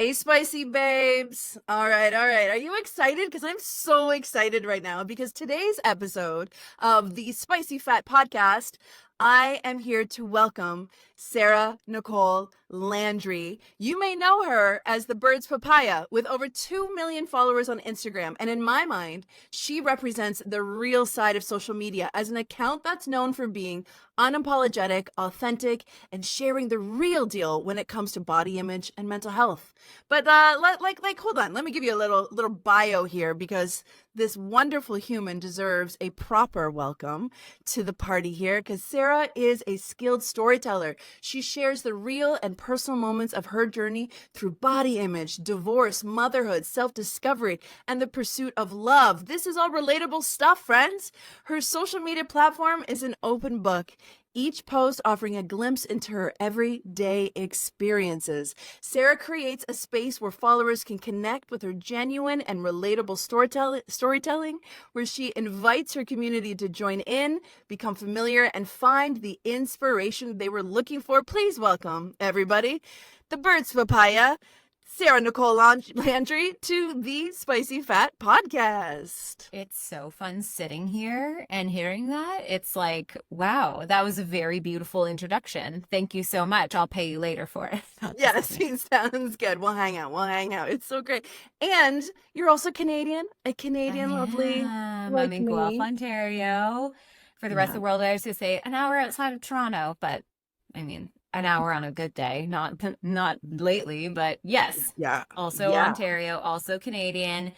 Hey, spicy babes. All right, all right. Are you excited? Because I'm so excited right now because today's episode of the Spicy Fat Podcast, I am here to welcome Sarah Nicole Landry. You may know her as the Bird's Papaya with over 2 million followers on Instagram. And in my mind, she represents the real side of social media as an account that's known for being unapologetic, authentic, and sharing the real deal when it comes to body image and mental health. But hold on, let me give you a little bio here because this wonderful human deserves a proper welcome to the party here because Sarah is a skilled storyteller. She shares the real and personal moments of her journey through body image, divorce, motherhood, self-discovery, and the pursuit of love. This is all relatable stuff, friends. Her social media platform is an open book, each post offering a glimpse into her everyday experiences. Sarah creates a space where followers can connect with her genuine and relatable storytelling, where she invites her community to join in, become familiar, and find the inspiration they were looking for. Please welcome, everybody, the Bird's Papaya, Sarah Nicole Landry, to the Spicy Fat Podcast. It's so fun sitting here and hearing that. It's like, wow, that was a very beautiful introduction. Thank you so much. I'll pay you later for it. Yes, it sounds good. We'll hang out. It's so great. And you're also Canadian, a Canadian lovely I'm like in me. Guelph, Ontario. For the rest of the world, I was going to say an hour outside of Toronto, but I mean, an hour on a good day, not lately, but yes. Yeah. Also Ontario, also Canadian.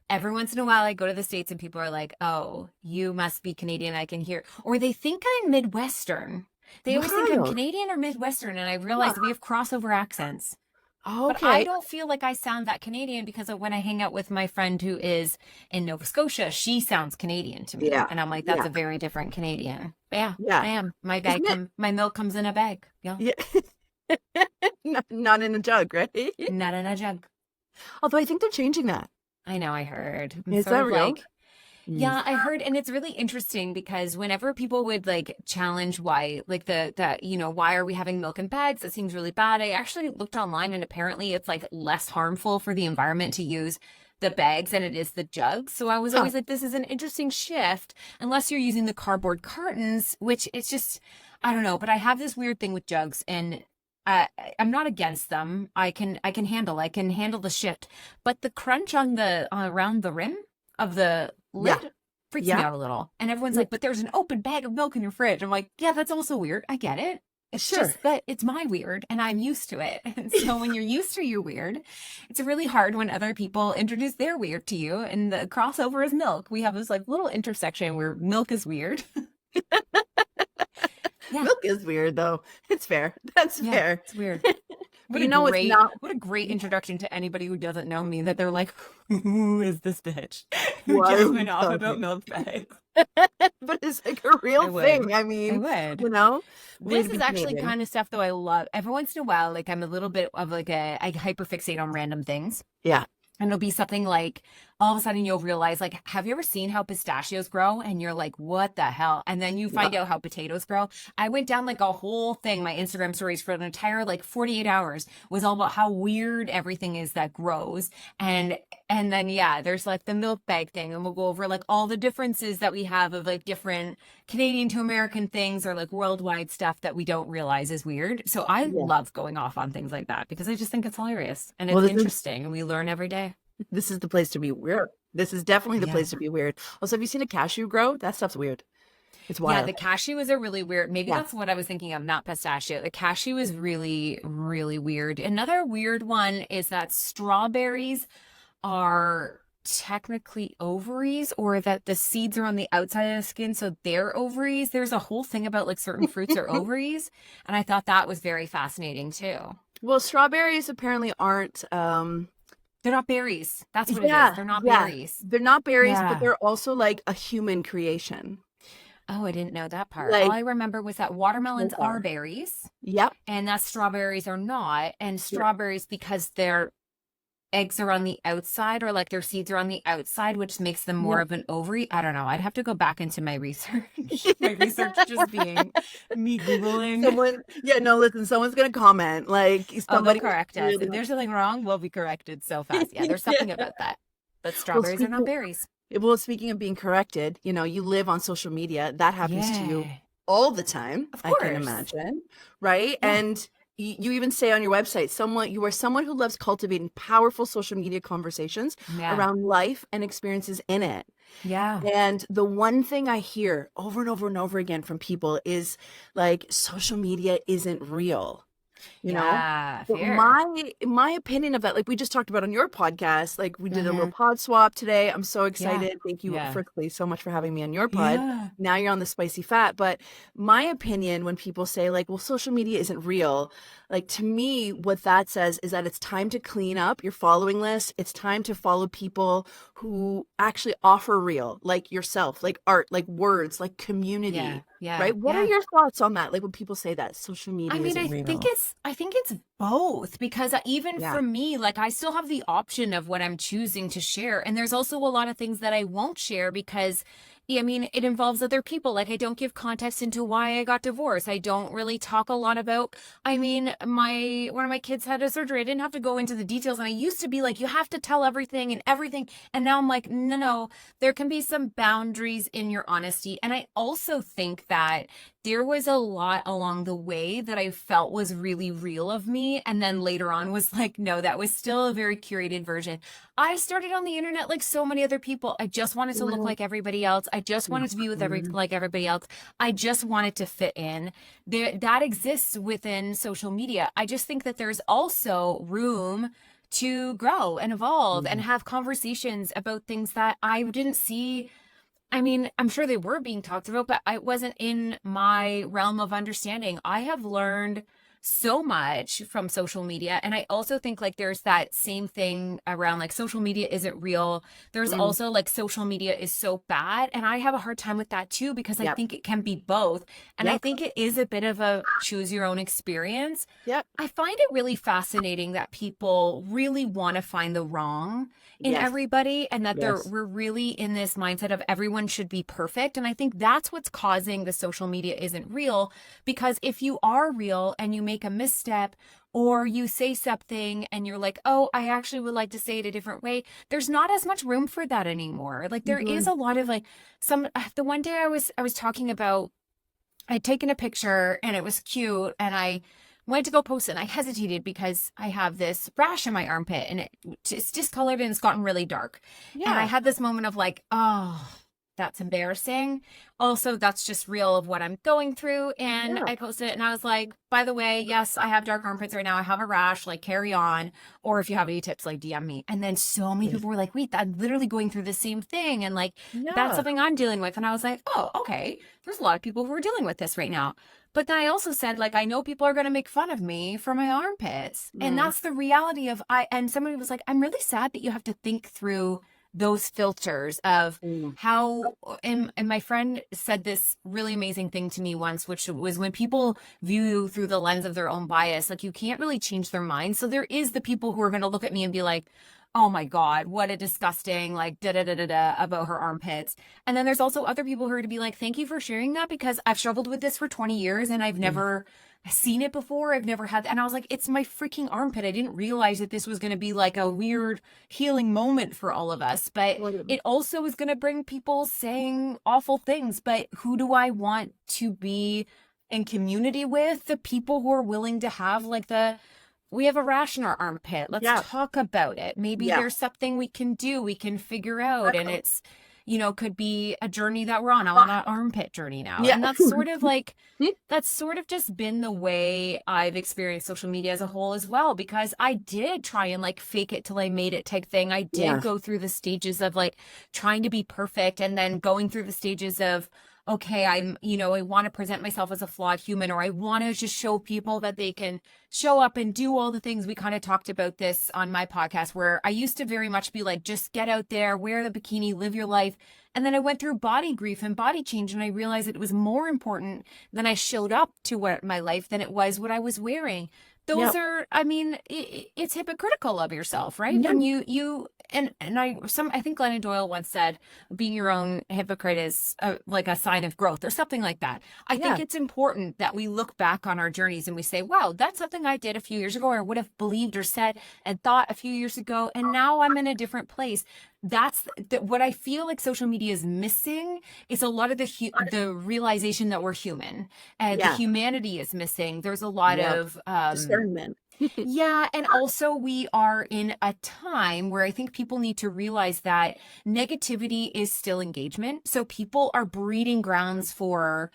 Every once in a while I go to the States and people are like, oh, you must be Canadian. I can hear, or they think I'm Midwestern. They always think I'm Canadian or Midwestern. And I realize we have crossover accents. Okay. But I don't feel like I sound that Canadian because of when I hang out with my friend who is in Nova Scotia, she sounds Canadian to me. Yeah. And I'm like, that's a very different Canadian. But Yeah. I am. My milk comes in a bag. Yeah. Not in a jug, right? Not in a jug. Although I think they're changing that. I know, I heard. Is that real? Yeah, I heard, and it's really interesting because whenever people would like challenge why, like why are we having milk in bags? That seems really bad. I actually looked online and apparently it's like less harmful for the environment to use the bags than it is the jugs. So I was always like, this is an interesting shift, unless you're using the cardboard cartons, which it's just, I don't know. But I have this weird thing with jugs, and I'm not against them. I can handle the shift, but the crunch on the around the rim of the lid freaks me out a little. And everyone's like, but there's an open bag of milk in your fridge. I'm like, yeah, that's also weird. I get it. It's just that it's my weird and I'm used to it. And so when you're used to your weird, it's really hard when other people introduce their weird to you. And the crossover is milk. We have this like little intersection where milk is weird. Milk is weird though. It's fair. That's fair. It's weird. But it's not. What a great introduction to anybody who doesn't know me, that they're like, who is this bitch? Who Why just are went we off talking? about milk bags? But it's like a real thing. I mean, I would. you know, This is actually kind of stuff though I love. Every once in a while, like I'm a little bit of like I hyperfixate on random things. Yeah. And it'll be something like, all of a sudden you'll realize, like, have you ever seen how pistachios grow? And you're like, what the hell? And then you find out how potatoes grow. I went down like a whole thing. My Instagram stories for an entire like 48 hours was all about how weird everything is that grows. And then, there's like the milk bag thing. And we'll go over like all the differences that we have of like different Canadian to American things or like worldwide stuff that we don't realize is weird. So I love going off on things like that because I just think it's hilarious and it's interesting and we learn every day. This is the place to be weird. This is definitely the place to be weird. Also, have you seen a cashew grow? That stuff's weird. It's wild. Yeah, the cashew is a really weird, maybe that's what I was thinking of, not pistachio. The cashew is really, really weird. Another weird one is that strawberries are technically ovaries, or that the seeds are on the outside of the skin, so they're ovaries. There's a whole thing about like certain fruits are ovaries, and I thought that was very fascinating too. Well, strawberries apparently aren't they're not berries. That's what it is. They're not berries. They're not berries, but they're also like a human creation. Oh, I didn't know that part. All I remember was that watermelons are berries. Yep. And that strawberries are not. And strawberries, because they're eggs are on the outside, or like their seeds are on the outside, which makes them more Yeah. of an ovary. I don't know. I'd have to go back into my research. My research just being me Googling. No, listen, someone's gonna comment. Like Oh, they'll somebody correct us. really If there's something wrong, we'll be corrected so fast. Yeah, there's yeah. something about that. But Well, strawberries are not berries. speaking of being corrected, you live on social media. That happens to you Yeah. all the time, Of I can course. imagine, right? Yeah. And you even say on your website, you are someone who loves cultivating powerful social media conversations Yeah. around life and experiences in it. Yeah. And the one thing I hear over and over and over again from people is like social media isn't real. you know Yeah. but Fair. my opinion of that, like we just talked about on your podcast, like we did a little Mm-hmm. pod swap today. I'm so Yeah. excited. Thank you, Yeah. firstly, so much for having me on your pod. Yeah. Now you're on the spicy fat. But my opinion, when people say like, well, social media isn't real, like to me what that says is that it's time to clean up your following list. It's time to follow people who actually offer real, like yourself, like art, like words, like Yeah. community. Yeah. Right? What are Yeah. your thoughts on that? Like when people say that social I media mean, isn't real? I think it's both, because even Yeah. for me, like I still have the option of what I'm choosing to share. And there's also a lot of things that I won't share because, yeah, I mean, it involves other people. Like I don't give context into why I got divorced. I don't really talk a lot about, I mean, one of my kids had a surgery. I didn't have to go into the details. And I used to be like, you have to tell everything and everything. And now I'm like, no, there can be some boundaries in your honesty. And I also think that there was a lot along the way that I felt was really real of me. And then later on was like, no, that was still a very curated version. I started on the internet like so many other people. I just wanted to look like everybody else. I just wanted to be with like everybody else. I just wanted to fit in. That exists within social media. I just think that there's also room to grow and evolve and have conversations about things that I didn't see. I mean, I'm sure they were being talked about, but it wasn't in my realm of understanding. I have learned so much from social media. And I also think like there's that same thing around like social media isn't real. There's Mm, also like social media is so bad. And I have a hard time with that too, because I yep. think it can be both. And I Yep. think it is a bit of a choose your own experience. Yep. I find it really fascinating that people really want to find the wrong in Yes. everybody, and that Yes. we're really in this mindset of everyone should be perfect. And I think that's what's causing the social media isn't real, because if you are real and you make a misstep or you say something and you're like, oh, I actually would like to say it a different way, there's not as much room for that anymore. Like there is a lot of like the one day I was talking about, I'd taken a picture and it was cute and I went to go post it and I hesitated because I have this rash in my armpit and it's discolored and it's gotten really dark. And I Yeah. had this moment of like, oh, that's embarrassing. Also, that's just real of what I'm going through. And Yeah. I posted it and I was like, by the way, yes, I have dark armpits right now. I have a rash, like carry on. Or if you have any tips, like DM me. And then so many Yes. people were like, wait, I'm literally going through the same thing. And like, that's Yeah. something I'm dealing with. And I was like, oh, okay. There's a lot of people who are dealing with this right now. But then I also said, like, I know people are going to make fun of me for my armpits. And Mm. that's the reality of and somebody was like, I'm really sad that you have to think through those filters of Mm. how, and my friend said this really amazing thing to me once, which was when people view you through the lens of their own bias, like you can't really change their mind. So there is the people who are going to look at me and be like, oh my God, what a disgusting, like, da da da da da about her armpits. And then there's also other people who are to be like, thank you for sharing that, because I've struggled with this for 20 years and I've never seen it before. I've never had, and I was like, it's my freaking armpit. I didn't realize that this was going to be like a weird healing moment for all of us, but it also is going to bring people saying awful things. But who do I want to be in community with? The people who are willing to have like we have a rash in our armpit. Let's Yeah. talk about it. Maybe Yeah. there's something we can do, we can figure out. And it's, could be a journey that we're on. I'm on an armpit journey now. Yeah. And that's sort of like, that's sort of just been the way I've experienced social media as a whole as well, because I did try and like fake it till I made it type thing. I did Yeah. go through the stages of like trying to be perfect and then going through the stages of, okay, I want to present myself as a flawed human, or I want to just show people that they can show up and do all the things. We kind of talked about this on my podcast, where I used to very much be like, just get out there, wear the bikini, live your life. And then I went through body grief and body change, and I realized it was more important than I showed up to what my life than it was what I was wearing. those Yep. are, I mean, it's hypocritical of yourself, right? Yeah. When I think Glennon Doyle once said, being your own hypocrite is like a sign of growth or something like that. I think Yeah. it's important that we look back on our journeys and we say, wow, that's something I did a few years ago, or would have believed or said and thought a few years ago. And now I'm in a different place. That's what I feel like social media is missing, is a lot of the realization that we're human, and the Yeah. humanity is missing. There's a lot Yep. of Discernment. yeah, and also we are in a time where I think people need to realize that negativity is still engagement. So people are breeding grounds for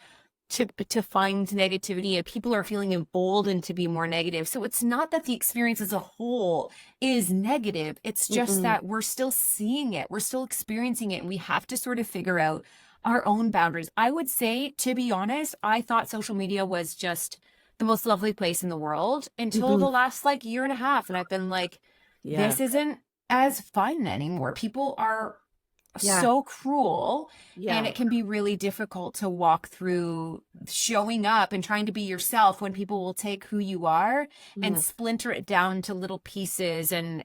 to find negativity, and people are feeling emboldened to be more negative. So it's not that the experience as a whole is negative. It's just Mm-mm. that we're still seeing it. We're still experiencing it. And we have to sort of figure out our own boundaries. I would say, to be honest, I thought social media was just the most lovely place in the world until Mm-hmm. the last like year and a half. And I've been like, Yeah. this isn't as fun anymore. People are Yeah. so cruel, and Yeah. it can be really difficult to walk through showing up and trying to be yourself when people will take who you are and Mm. splinter it down to little pieces and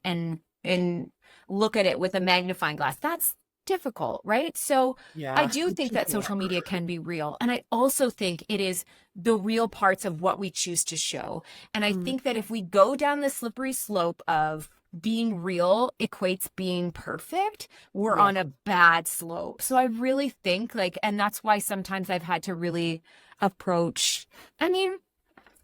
look at it with a magnifying glass. That's difficult, right? So I Yeah. do think that Yeah. social media can be real, and I also think it is the real parts of what we choose to show. And I Mm. think that if we go down the slippery slope of being real equates being perfect, we're Yeah. on a bad slope. So I really think like, and that's why sometimes I've had to really approach, I mean,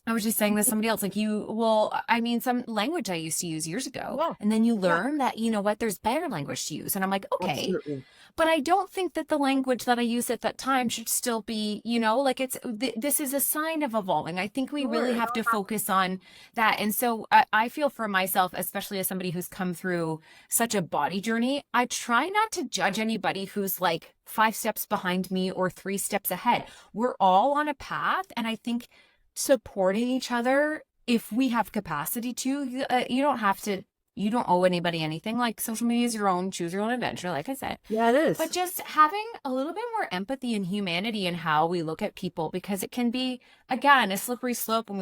I was just saying this to somebody else, like I mean, some language I used to use years ago, Yeah. and then you Yeah. learn that, you know what, there's better language to use. And I'm like, okay, Absolutely. but I don't think that the language that I used at that time should still be, like this is a sign of evolving. I think we really Sure. have to focus on that. And so I feel for myself, especially as somebody who's come through such a body journey, I try not to judge anybody who's like 5 steps behind me or 3 steps ahead. We're all on a path. And I think supporting each other, if we have capacity to, you don't have to, you don't owe anybody anything. Like, social media is your own, choose your own adventure, like I said. Yeah, it But is. just having a little bit more empathy and humanity in how we look at people, because it can be, again, a slippery slope when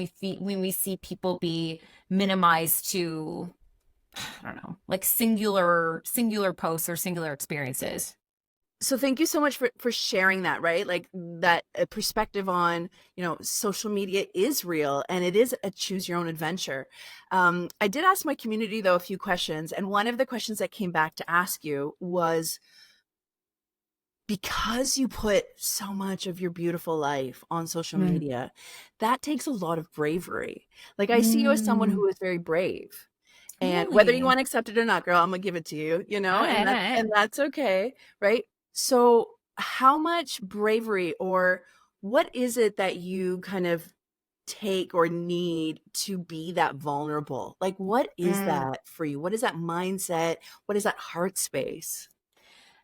we see people be minimized to, I don't know, like singular posts or singular experiences. So thank you so much for sharing that, right? Like that perspective on, social media is real and it is a choose your own adventure. I did ask my community though a few questions, and one of the questions that came back to ask you was, because you put so much of your beautiful life on social Mm. media, that takes a lot of bravery. Like I see you as someone Mm, who is very brave. And whether you really? want to accept it or not, girl, I'm gonna give it to you, All right, and all that's right. and that's okay, right? So how much bravery, or what is it that you kind of take or need to be that vulnerable? Like what is Mm. that for you? What is that mindset? What is that heart space?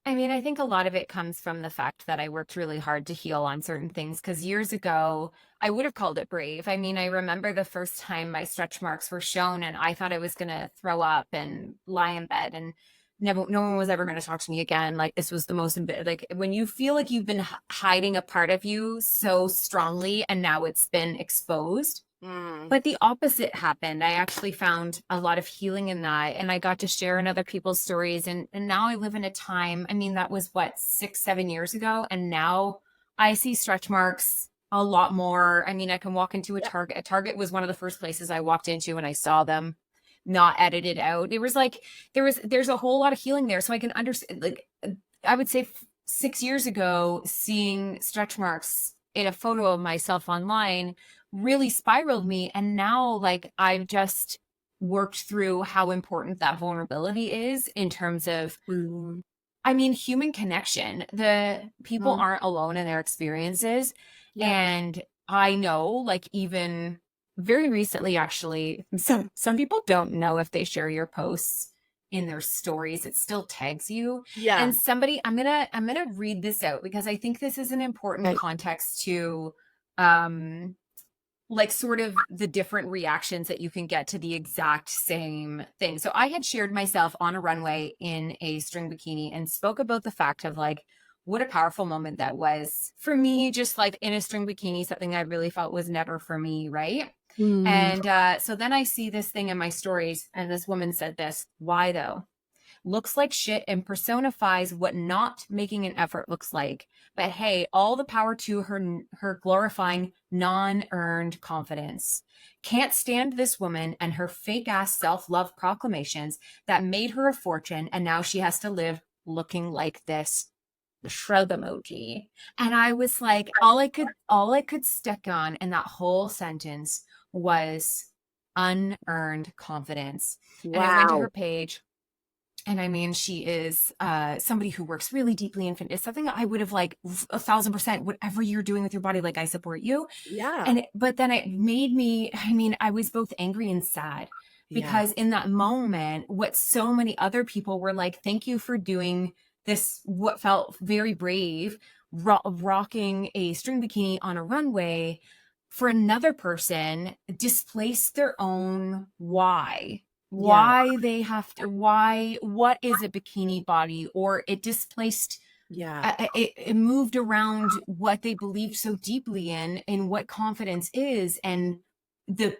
I mean, I think a lot of it comes from the fact that I worked really hard to heal on certain things, because years ago, I would have called it brave. I mean, I remember the first time my stretch marks were shown and I thought I was going to throw up and lie in bed, and no one was ever going to talk to me again. Like, this was the most, like, when you feel like you've been hiding a part of you so strongly and now it's been exposed. Mm. But the opposite happened. I actually found a lot of healing in that, and I got to share in other people's stories. And now I live in a time, I mean, that was what, 6, 7 years ago. And now I see stretch marks a lot more. I mean, I can walk into a Yeah. Target. A Target was one of the first places I walked into and I saw them not edited out. It was like, there's a whole lot of healing there. So I can understand, like, I would say 6 years ago, seeing stretch marks in a photo of myself online really spiraled me. And now, like, I've just worked through how important that vulnerability is in terms of, Mm. I mean, human connection. The people Mm. aren't alone in their experiences. Yep. And I know, like, even very recently, actually, some people don't know if they share your posts in their stories, it still tags you. Yeah. And somebody, I'm gonna read this out because I think this is an important Okay. context to um like sort of the different reactions that you can get to the exact same thing. So I had shared myself on a runway in a string bikini and spoke about the fact of like what a powerful moment that was for me, just like in a string bikini, something I really felt was never for me, right? Mm. And so then I see this thing in my stories, and this woman said this, why though? Looks like shit and personifies what not making an effort looks like. But hey, all the power to her glorifying non-earned confidence. Can't stand this woman and her fake ass self-love proclamations that made her a fortune, and now she has to live looking like this. The shrug emoji. And I was like, all I could stick on in that whole sentence was unearned confidence. And I went to her Wow. page, and I mean, she is somebody who works really deeply in fitness. Something I would have like 1,000%, whatever you're doing with your body, like I support you. Yeah. But then it made me, I mean, I was both angry and sad Yeah. because in that moment, what so many other people were like, thank you for doing this, what felt very brave, rocking a string bikini on a runway, for another person displaced their own Yeah. why they have to, why, what is a bikini body, or it displaced, Yeah. it moved around what they believed so deeply in what confidence is and the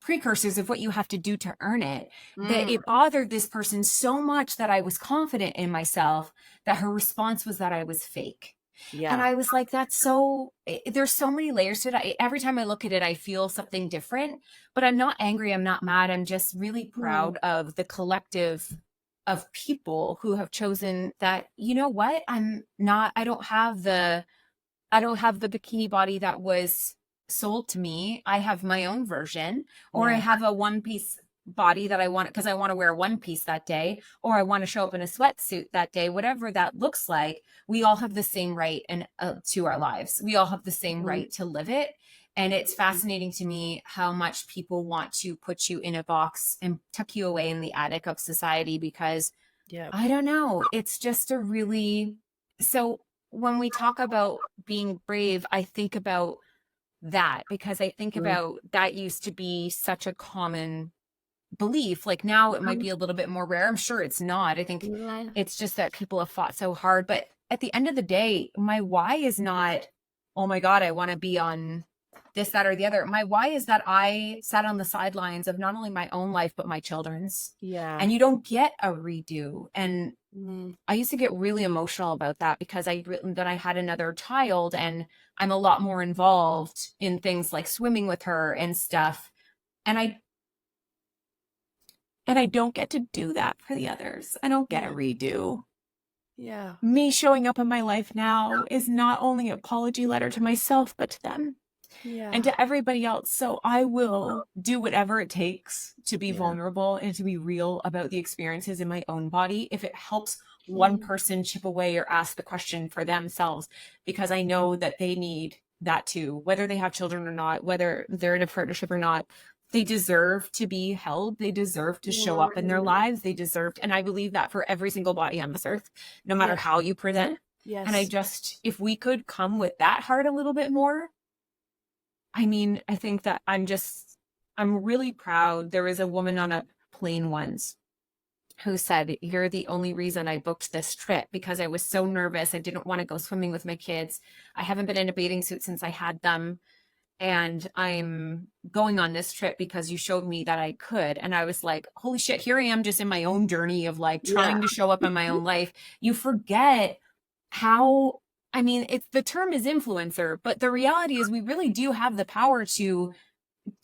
precursors of what you have to do to earn it, that Mm. it bothered this person so much that I was confident in myself that her response was that I was fake. And Yeah. I was like, that's so, there's so many layers to it. Every time I look at it, I feel something different, but I'm not angry. I'm not mad. I'm just really Mm. proud of the collective of people who have chosen that, you know what? I don't have the bikini body that was sold to me. I have my own version, or I Yeah. have a one piece body that I want because I want to wear one piece that day, or I want to show up in a sweatsuit that day, whatever that looks like. We all have the same right and to our lives. We all have the same Mhm. right to live it. And it's fascinating to me how much people want to put you in a box and tuck you away in the attic of society because Yeah. I don't know. It's just a really, so when we talk about being brave, I think about that because I think Mm. about that used to be such a common belief. Like now it might be a little bit more rare. I'm sure it's not. I think Yeah. it's just that people have fought so hard. But at the end of the day, my why is not, oh my God, I want to be on this, that, or the other. My why is that I sat on the sidelines of not only my own life, but my children's. Yeah. And you don't get a redo. And Mm. I used to get really emotional about that because then I had another child and I'm a lot more involved in things like swimming with her and stuff. And I don't get to do that for the others. I don't get a Yeah. redo. Yeah. Me showing up in my life now is not only an apology letter to myself, but to them and Yeah. to everybody else. So I will do whatever it takes to be Yeah. vulnerable and to be real about the experiences in my own body if it helps one Mm. person chip away or ask the question for themselves, because I know that they need that too, whether they have children or not, whether they're in a partnership or not. They deserve to be held. They deserve to show up in their lives. They deserve, and I believe that for every single body on this earth, no matter Yeah. how you present. And I Yes. just, if we could come with that heart a little bit more, I mean, I think that I'm really proud. There was a woman on a plane once who said, you're the only reason I booked this trip because I was so nervous. I didn't want to go swimming with my kids. I haven't been in a bathing suit since I had them. And I'm going on this trip because you showed me that I could. And I was like, holy shit, here I am just in my own journey of like Yeah. trying to show up in my own life. You forget how, I mean, it's, the term is influencer, but the reality is we really do have the power to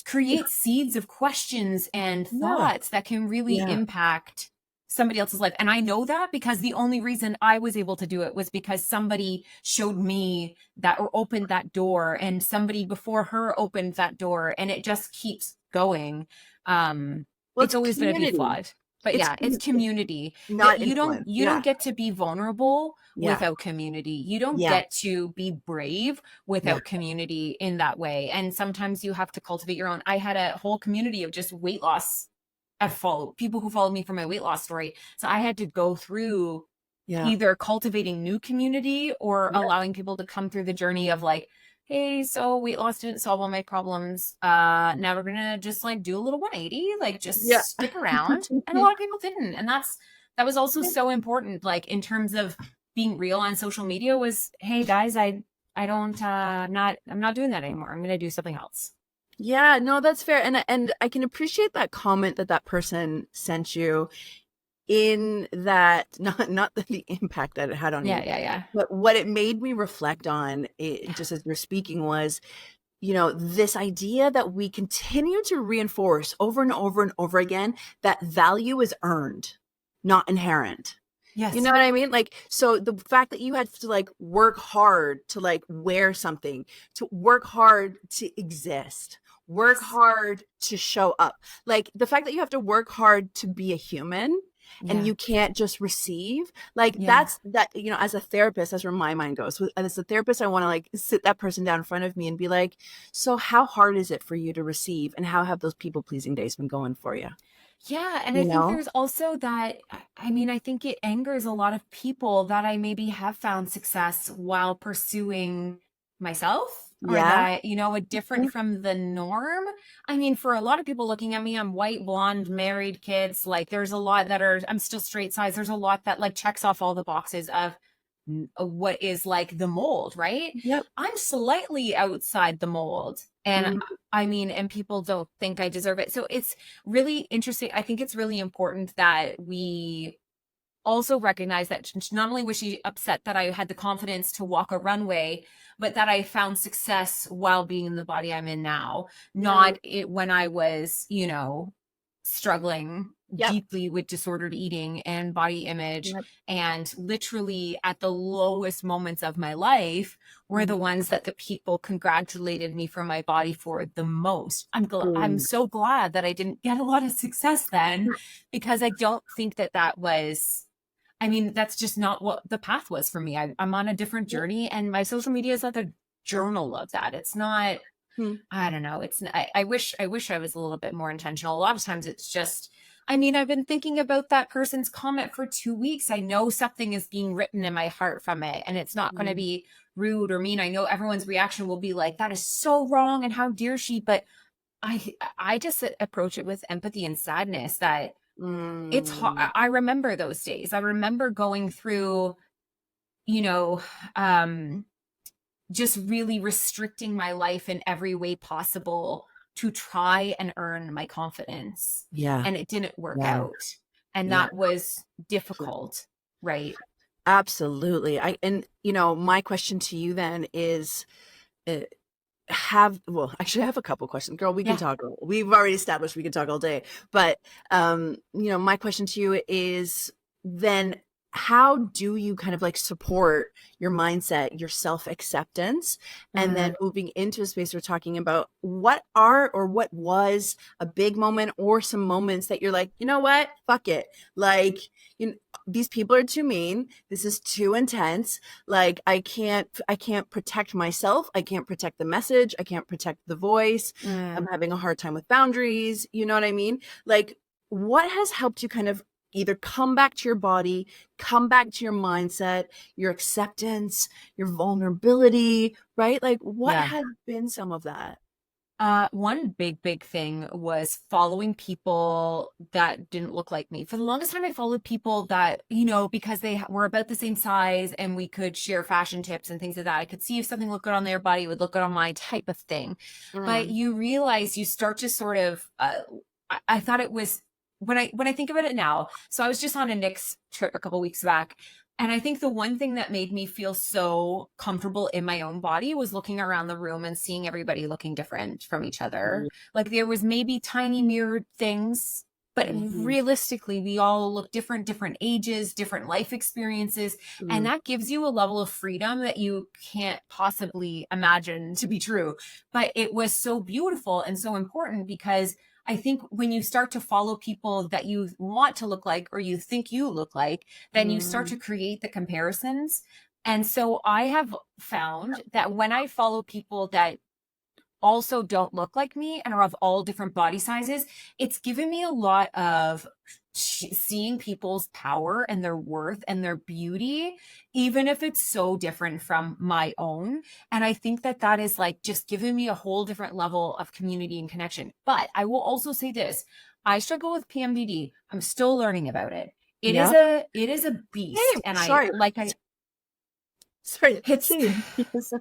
create seeds of questions and Yeah. thoughts that can really Yeah. impact somebody else's life. And I know that because the only reason I was able to do it was because somebody showed me that or opened that door, and somebody before her opened that door, and it just keeps going. Well, It's it's always going to be community. flawed. But It's yeah, it's community that not you don't influence. you Yeah. don't get to be vulnerable Yeah. without community. You don't Yeah. get to be brave Yeah. without community in that way. And sometimes you have to cultivate your own. I had a whole community of just weight loss. I follow people who followed me for my weight loss story. So I had to go through Yeah. either cultivating new community or Yeah. allowing people to come through the journey of like, hey, so weight loss didn't solve all my problems. Now we're gonna just like do a little 180, like Yeah. just stick around. And a lot of people didn't. And that was also so important, like in terms of being real on social media was, hey guys, I don't, I'm not doing that anymore. I'm going to do something else. Yeah, no, that's fair. And I can appreciate that comment that that person sent you, in that not the impact that it had on Yeah, you, yeah, yeah. but what it made me reflect on, it, just as you're speaking, was, this idea that we continue to reinforce over and over and over again, that value is earned, not inherent. You Yes. know what I mean? Like, so the fact that you had to like work hard to like wear something, to work hard to exist, work Yes. hard to show up, like the fact that you have to work hard to be a human and Yeah. you can't just receive, like Yeah. that's that, as a therapist, that's where my mind goes. As a therapist, I want to like sit that person down in front of me and be like, so how hard is it for you to receive, and how have those people pleasing days been going for you? Yeah, and I You think know? there's also that, I mean, I think it angers a lot of people that I maybe have found success while pursuing myself, or Yeah. that, a different from the norm. I mean, for a lot of people looking at me, I'm white, blonde, married, kids. Like, there's a lot that are, I'm still straight size. There's a lot that like checks off all the boxes of what is like the mold, right? Yep. I'm slightly outside the mold. And Mhm. I mean, and people don't think I deserve it. So it's really interesting. I think it's really important that we also recognize that not only was she upset that I had the confidence to walk a runway, but that I found success while being in the body I'm in now, Yeah. not it when I was, struggling Yep. deeply with disordered eating and body image, Yep. and literally at the lowest moments of my life were the Mhm. ones that the people congratulated me for my body for the most. I'm Boom. so glad that I didn't get a lot of success then, because I don't think that was, I mean, that's just not what the path was for me. I'm on a different Yep. journey, and my social media is like a journal of that. It's not, Hmm. I don't know. I wish I was a little bit more intentional. A lot of times it's just, I mean, I've been thinking about that person's comment for 2 weeks. I know something is being written in my heart from it, and it's not going to Mhm. be rude or mean. I know everyone's reaction will be like, that is so wrong, and how dare she? But I just approach it with empathy and sadness that it's hard. Mm. I remember those days. I remember going through, you know, um, just really restricting my life in every way possible to try and earn my confidence. Yeah. And it didn't work Yeah. out. And Yeah. that was difficult, right? Absolutely. And my question to you then is, uh, actually I have a couple questions. Girl, we can Yeah. talk. We've already established we can talk all day. But my question to you is then, how do you kind of like support your mindset, your self-acceptance, and then Mm, moving into a space we're talking about, what are or what was a big moment or some moments that you're like, you know what? Fuck it. Like, these people are too mean. This is too intense. Like, I can't protect myself. I can't protect the message. I can't protect the voice. I'm mm. having a hard time with boundaries. You know what I mean? Like, what has helped you kind of either come back to your body, come back to your mindset, your acceptance, your vulnerability, right? Like, what Yeah. has been some of that? One big thing was following people that didn't look like me. For the longest time, I followed people that, because they were about the same size and we could share fashion tips and things like that. I could see if something looked good on their body, it would look good on mine, type of thing. But Mm. you realize you start to sort of, I thought it was, when I think about it now, so I was just on a Nick's trip a couple weeks back. And I think the one thing that made me feel so comfortable in my own body was looking around the room and seeing everybody looking different from each other. Like there was maybe tiny mirrored things, but Mhm. realistically, we all look different ages, different life experiences. And Mhm. that gives you a level of freedom that you can't possibly imagine to be true. But it was so beautiful and so important, because I think when you start to follow people that you want to look like or you think you look like, then you start to Mhm. create the comparisons. And so I have found that when I follow people that also don't look like me and are of all different body sizes, it's given me a lot of seeing people's power and their worth and their beauty, even if it's so different from my own. And I think that is like just giving me a whole different level of community and connection. But I will also say this: I struggle with PMDD. I'm still learning about it. It is Yeah. a it is a beast. Hey, And I sorry. like I Sorry. It's Shade.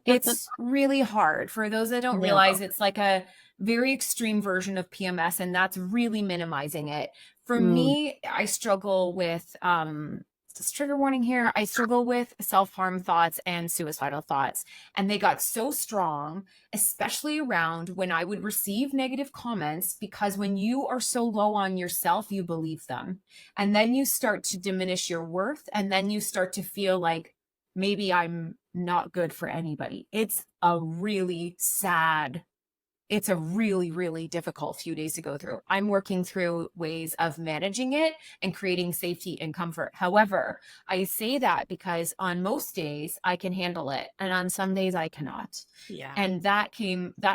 it's really hard. For those that don't Yeah. realize, it's like a very extreme version of PMS, and that's really minimizing it. For Mm. me, I struggle with just trigger warning here. I struggle with self-harm thoughts and suicidal thoughts. And they got so strong, especially around when I would receive negative comments, because when you are so low on yourself, you believe them. And then you start to diminish your worth, and then you start to feel like maybe I'm not good for anybody. It's a really, really difficult few days to go through. I'm working through ways of managing it and creating safety and comfort. However, I say that because on most days I can handle it, and on some days I cannot. Yeah. And that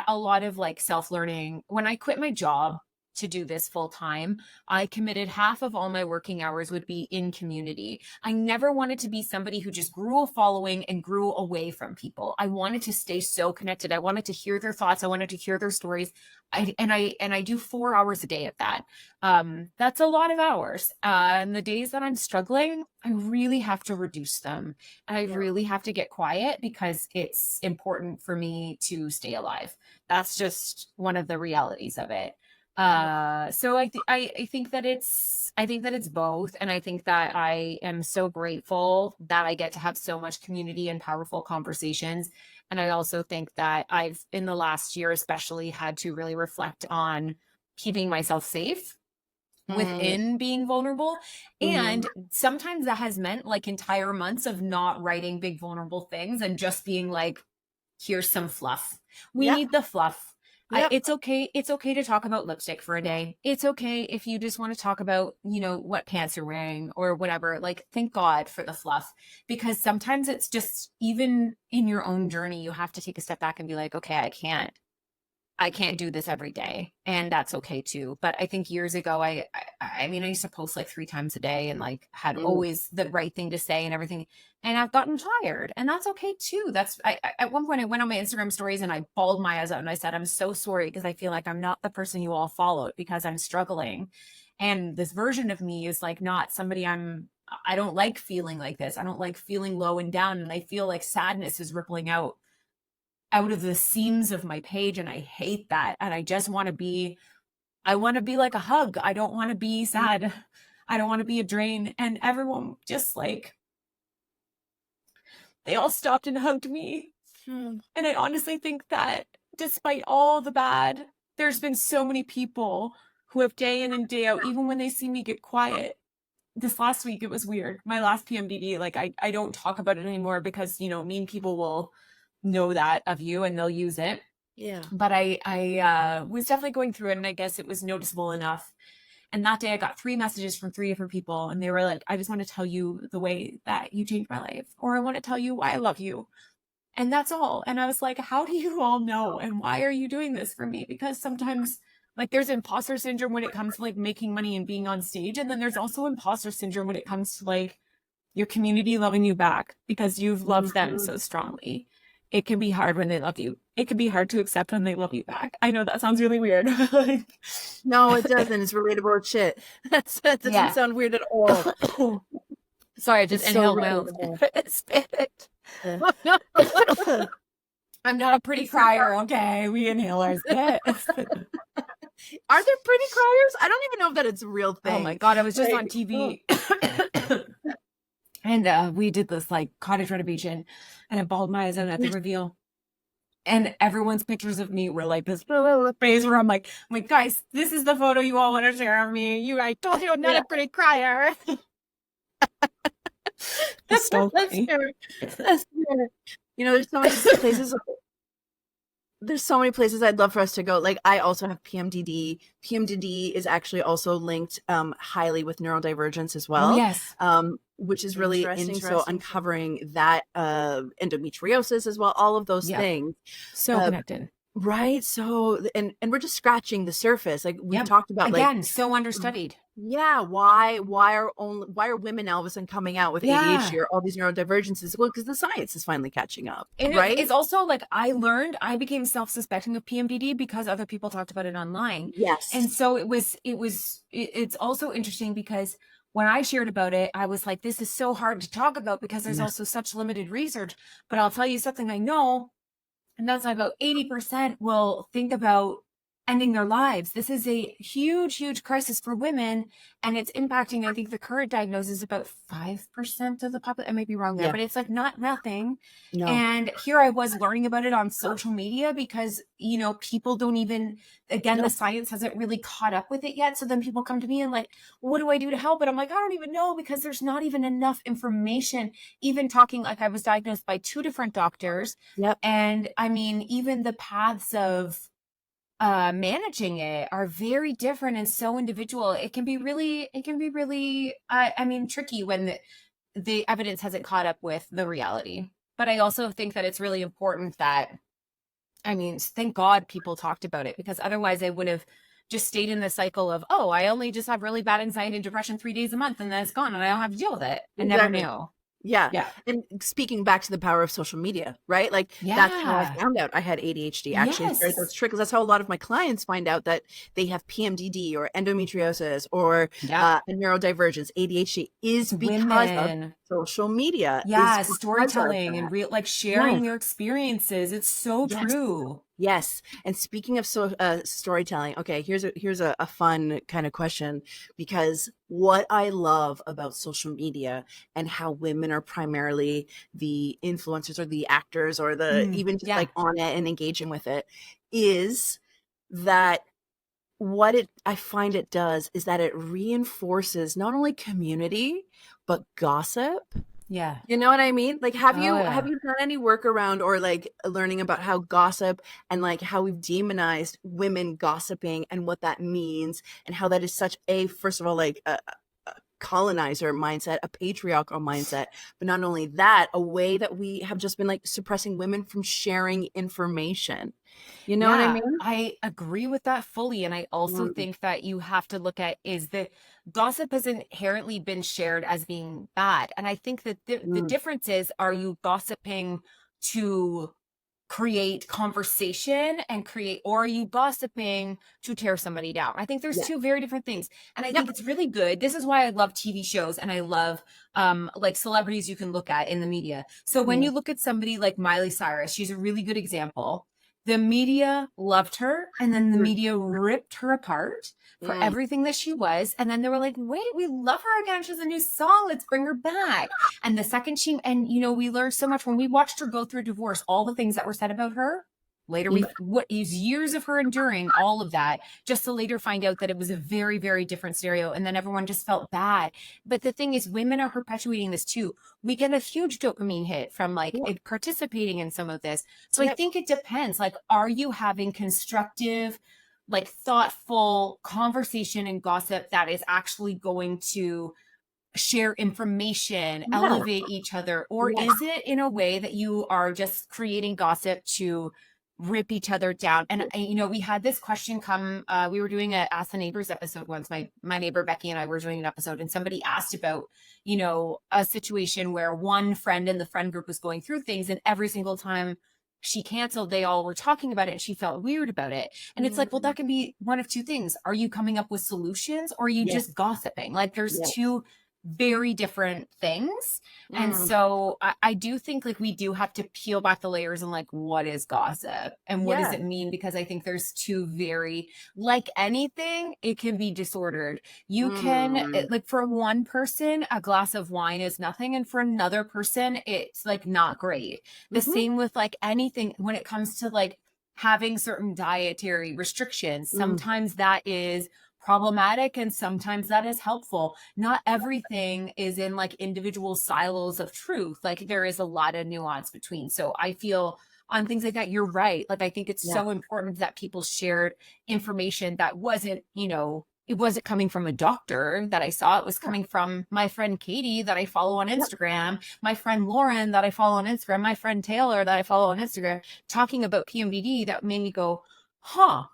a lot of like self-learning. When I quit my job to do this full time, I committed half of all my working hours would be in community. I never wanted to be somebody who just grew a following and grew away from people. I wanted to stay so connected. I wanted to hear their thoughts. I wanted to hear their stories. I do 4 hours a day at that. That's a lot of hours. And the days that I'm struggling, I really have to reduce them. And I really have to get quiet because it's important for me to stay alive. That's just one of the realities of it. So I think that it's both, and I think that I am so grateful that I get to have so much community and powerful conversations. And I also think that I've, in the last year especially, had to really reflect on keeping myself safe within being vulnerable. And sometimes that has meant like entire months of not writing big vulnerable things and just being like, here's some fluff. We need the fluff. Yep. It's okay. It's okay to talk about lipstick for a day. It's okay if you just want to talk about, what pants you're wearing or whatever. Like, thank God for the fluff, because sometimes it's just, even in your own journey, you have to take a step back and be like, okay, I can't do this every day, and that's okay too. But I think years ago, I used to post like 3 times a day and like had always the right thing to say and everything. And I've gotten tired, and that's okay too. At one point I went on my Instagram stories and I bawled my eyes out and I said, I'm so sorry, because I feel like I'm not the person you all followed because I'm struggling. And this version of me is like not somebody I don't like feeling like this. I don't like feeling low and down. And I feel like sadness is rippling out of the seams of my page, and I hate that. And I want to be like a hug. I don't want to be sad. I don't want to be a drain. And everyone just like, they all stopped and hugged me. And I honestly think that despite all the bad, there's been so many people who have day in and day out, even when they see me get quiet. This last week, it was weird. My last PMDD, like I don't talk about it anymore because, mean people will know that of you and they'll use it. Yeah. But I was definitely going through it, and I guess it was noticeable enough. And that day I got 3 messages from 3 different people, and they were like, I just want to tell you the way that you changed my life, or I want to tell you why I love you. And that's all. And I was like, how do you all know? And why are you doing this for me? Because sometimes like there's imposter syndrome when it comes to like making money and being on stage. And then there's also imposter syndrome when it comes to like your community loving you back because you've loved them so strongly. It can be hard when they love you. It can be hard to accept when they love you back. I know that sounds really weird. No, it doesn't. It's relatable as shit. That doesn't sound weird at all. Sorry, I just inhaled my own spit. I'm not a pretty crier, okay? We inhale our spit. Are there pretty criers? I don't even know if that it's a real thing. Oh my God, I was just on TV. And we did this like cottage renovation, and I bawled my eyes out at the reveal. And everyone's pictures of me were like this face where I'm like, guys, this is the photo you all want to share of me. I told you I'm not a pretty crier. That's so funny. That's fair. There's so many places I'd love for us to go. Like, I also have PMDD. PMDD is actually also linked highly with neurodivergence as well. Oh, yes. Which is really interesting. So uncovering that endometriosis as well, all of those things. So connected. Right. So, and we're just scratching the surface. Like we've talked about, again, like, so understudied. Yeah. Why are women all of a sudden coming out with ADHD or all these neurodivergences? Well, because the science is finally catching up. And right. It's also like I became self-suspecting of PMDD because other people talked about it online. Yes. And so it's also interesting because when I shared about it, I was like, this is so hard to talk about because there's Yeah. also such limited research. But I'll tell you something I know, and that's about 80% will think about ending their lives. This is a huge, huge crisis for women, and it's impacting, I think the current diagnosis is about 5% of the population. I may be wrong there, Yeah. but it's like not nothing. No. And here I was learning about it on social media because, people don't even, again, the No. science hasn't really caught up with it yet. So then people come to me and like, what do I do to help? And I'm like, I don't even know, because there's not even enough information. Even talking, like, I was diagnosed by 2 different doctors. Yep. And I mean, even the paths of managing it are very different and so individual. It can be really, I mean, tricky when the evidence hasn't caught up with the reality. But I also think that it's really important that, I mean, thank God people talked about it, because otherwise I would have just stayed in the cycle of, oh, I only just have really bad anxiety and depression 3 days a month and then it's gone and I don't have to deal with it. I never Exactly. knew. Yeah. Yeah. And speaking back to the power of social media, right? Like that's how I Yeah. found out I had ADHD. Actually, I started Yes. those trickles. That's how a lot of my clients find out that they have PMDD or endometriosis or Yeah. a neurodivergence. ADHD is It's because of women. social media, is Yeah, because of storytelling and that. real, like, Yes. sharing their experiences. It's so Yes. true. Yes. And speaking of storytelling, okay, here's a fun kind of question, because what I love about social media and how women are primarily the influencers or the actors or the even just Yeah. like on it and engaging with it is that what it I find it does is that it reinforces not only community but gossip. Yeah. You know what I mean? Like, have Oh, you yeah. done any work around or like learning about how gossip and like how we've demonized women gossiping and what that means and how that is such a, first of all, like a colonizer mindset, a patriarchal mindset, but not only that, a way that we have just been like suppressing women from sharing information. You know what I Yeah, mean? I agree with that fully. And I also Mm, think that you have to look at, is the gossip has inherently been shared as being bad. And I think that the mm, difference is, are you gossiping to create conversation and create, or are you gossiping to tear somebody down? I think there's yeah. two very different things. And I Yep. think it's really good. This is why I love TV shows and I love like celebrities you can look at in the media. So when Yeah. you look at somebody like Miley Cyrus, she's a really good example. The media loved her, and then the Mm, media ripped her apart for mm, everything that she was. And then they were like, wait, we love her again. She has a new song. Let's bring her back. And the second she, and we learned so much when we watched her go through a divorce, all the things that were said about her. Later, mm, what is years of her enduring all of that, just to later find out that it was a very, very different scenario. And then everyone just felt bad. But the thing is, women are perpetuating this too. We get a huge dopamine hit from like yeah. participating in some of this. So I Yep. think it depends. Like, are you having constructive, like thoughtful conversation and gossip that is actually going to share information, Yeah. elevate each other? Or Yeah. is it in a way that you are just creating gossip to rip each other down? And we had this question come, we were doing a Ask the Neighbors episode once. My neighbor Becky and I were doing an episode, and somebody asked about, a situation where one friend in the friend group was going through things, and every single time she canceled, they all were talking about it and she felt weird about it. And it's like, well, Mm, that can be one of two things. Are you coming up with solutions, or are you yes. just gossiping? Like, there's Yes. two very different things. And Mm, so I do think like we do have to peel back the layers and like, what is gossip and what does yeah. it mean? Because I think there's two very, like anything, it can be disordered. You can, Mm, like, for one person, a glass of wine is nothing. And for another person, it's like not great. The mhm, same with like anything when it comes to like having certain dietary restrictions. mm, Sometimes that is problematic and sometimes that is helpful. Not everything is in like individual silos of truth. Like, there is a lot of nuance between. So I feel on things like that, you're right. Like, I think it's yeah. so important that people shared information that wasn't, it wasn't coming from a doctor that I saw. It was Yeah. coming from my friend Katie that I follow on Yep. Instagram, my friend Lauren that I follow on Instagram, my friend Taylor that I follow on Instagram, talking about PMDD. That made me go, huh.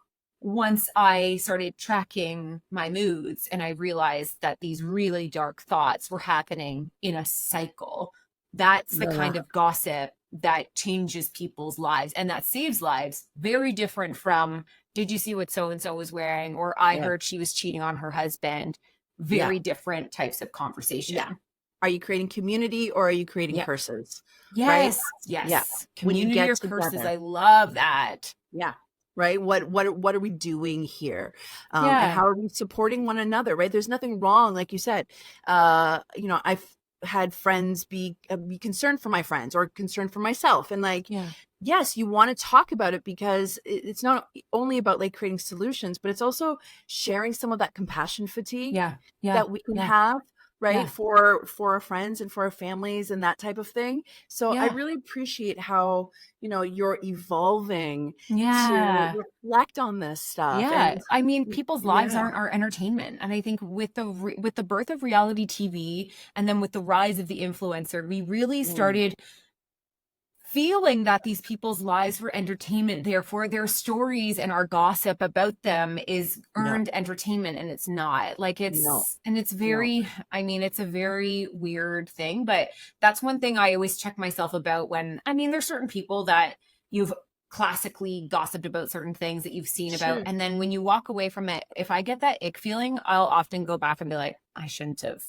Once I started tracking my moods and I realized that these really dark thoughts were happening in a cycle, that's the Yeah. kind of gossip that changes people's lives and that saves lives. Very different from, did you see what so and so was wearing? Or I Yeah. heard she was cheating on her husband. Yeah. very different types of Yeah. conversation. Are you creating community or are you creating Yeah. curses? Right? Yes. Yeah. Yes. When you Community get or curses. together. I love that. Yeah. Right. What are we doing here? And Yeah. how are we supporting one another? Right. There's nothing wrong, like you said. I've had friends be concerned for my friends or concerned for myself, and like, Yeah. yes, you want to talk about it because it's not only about like creating solutions, but it's also sharing some of that compassion fatigue Yeah. Yeah. that we can Yeah. have, right, Yeah. for our friends and for our families and that type of thing. So I Yeah. really appreciate how, you're evolving to Yeah. reflect on this stuff. Yeah, And I mean, people's lives yeah. aren't our entertainment, and I think with with the birth of reality TV, and then with the rise of the influencer, we really Mm, started feeling that these people's lives were entertainment. Therefore, their stories and our gossip about them is no, earned entertainment, and it's not. Like no, it's no. very, I mean, it's a very weird thing, but that's one thing I always check myself about when, I mean, there's certain people that you've classically gossiped about certain things that you've seen about. Sure. And then when you walk away from it, if I get that ick feeling, I'll often go back and be like, I shouldn't have.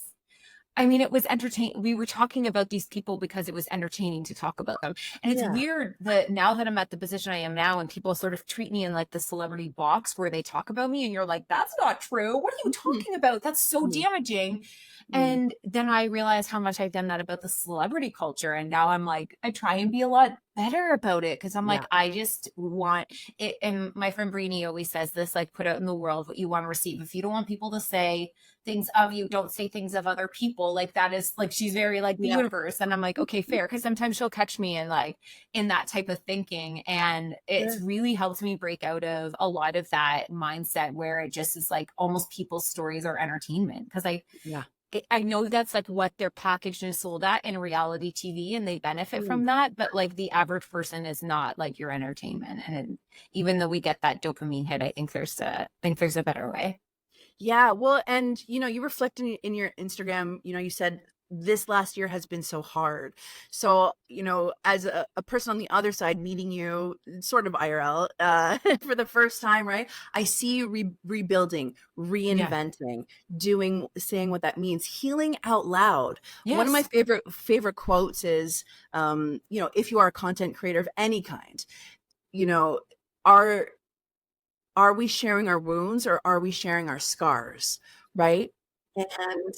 I mean, it was entertaining. We were talking about these people because it was entertaining to talk about them. And it's Yeah. weird that now that I'm at the position I am now and people sort of treat me in like the celebrity box where they talk about me and you're like, that's not true. What are you Mhm, talking about? That's so mhm, damaging. mhm. And then I realized how much I've done that about the celebrity culture. And now I'm like, I try and be a lot better about it because I'm like, Yeah. I just want it. And my friend Brini always says this, like, put out in the world what you want to receive. If you don't want people to say things of you, don't say things of other people. Like, that is like, she's very like the Yeah. universe. And I'm like, okay, fair. Cause sometimes she'll catch me in like in that type of thinking. And it's Sure. really helped me break out of a lot of that mindset where it just is like almost people's stories are entertainment. Cause Yeah. I know that's like what they're packaged and sold at in reality TV and they benefit Mm. from that, but like the average person is not like your entertainment. And even though we get that dopamine hit, I think there's a better way. Yeah, well, and you reflect in your Instagram, you said this last year has been so hard. So, as a person on the other side meeting you sort of IRL for the first time, right? I see you rebuilding, Yeah. reinventing, saying what that means, healing out loud. One of my Yes. favorite quotes is, if you are a content creator of any kind, you know, are are we sharing our wounds or are we sharing our scars, right? And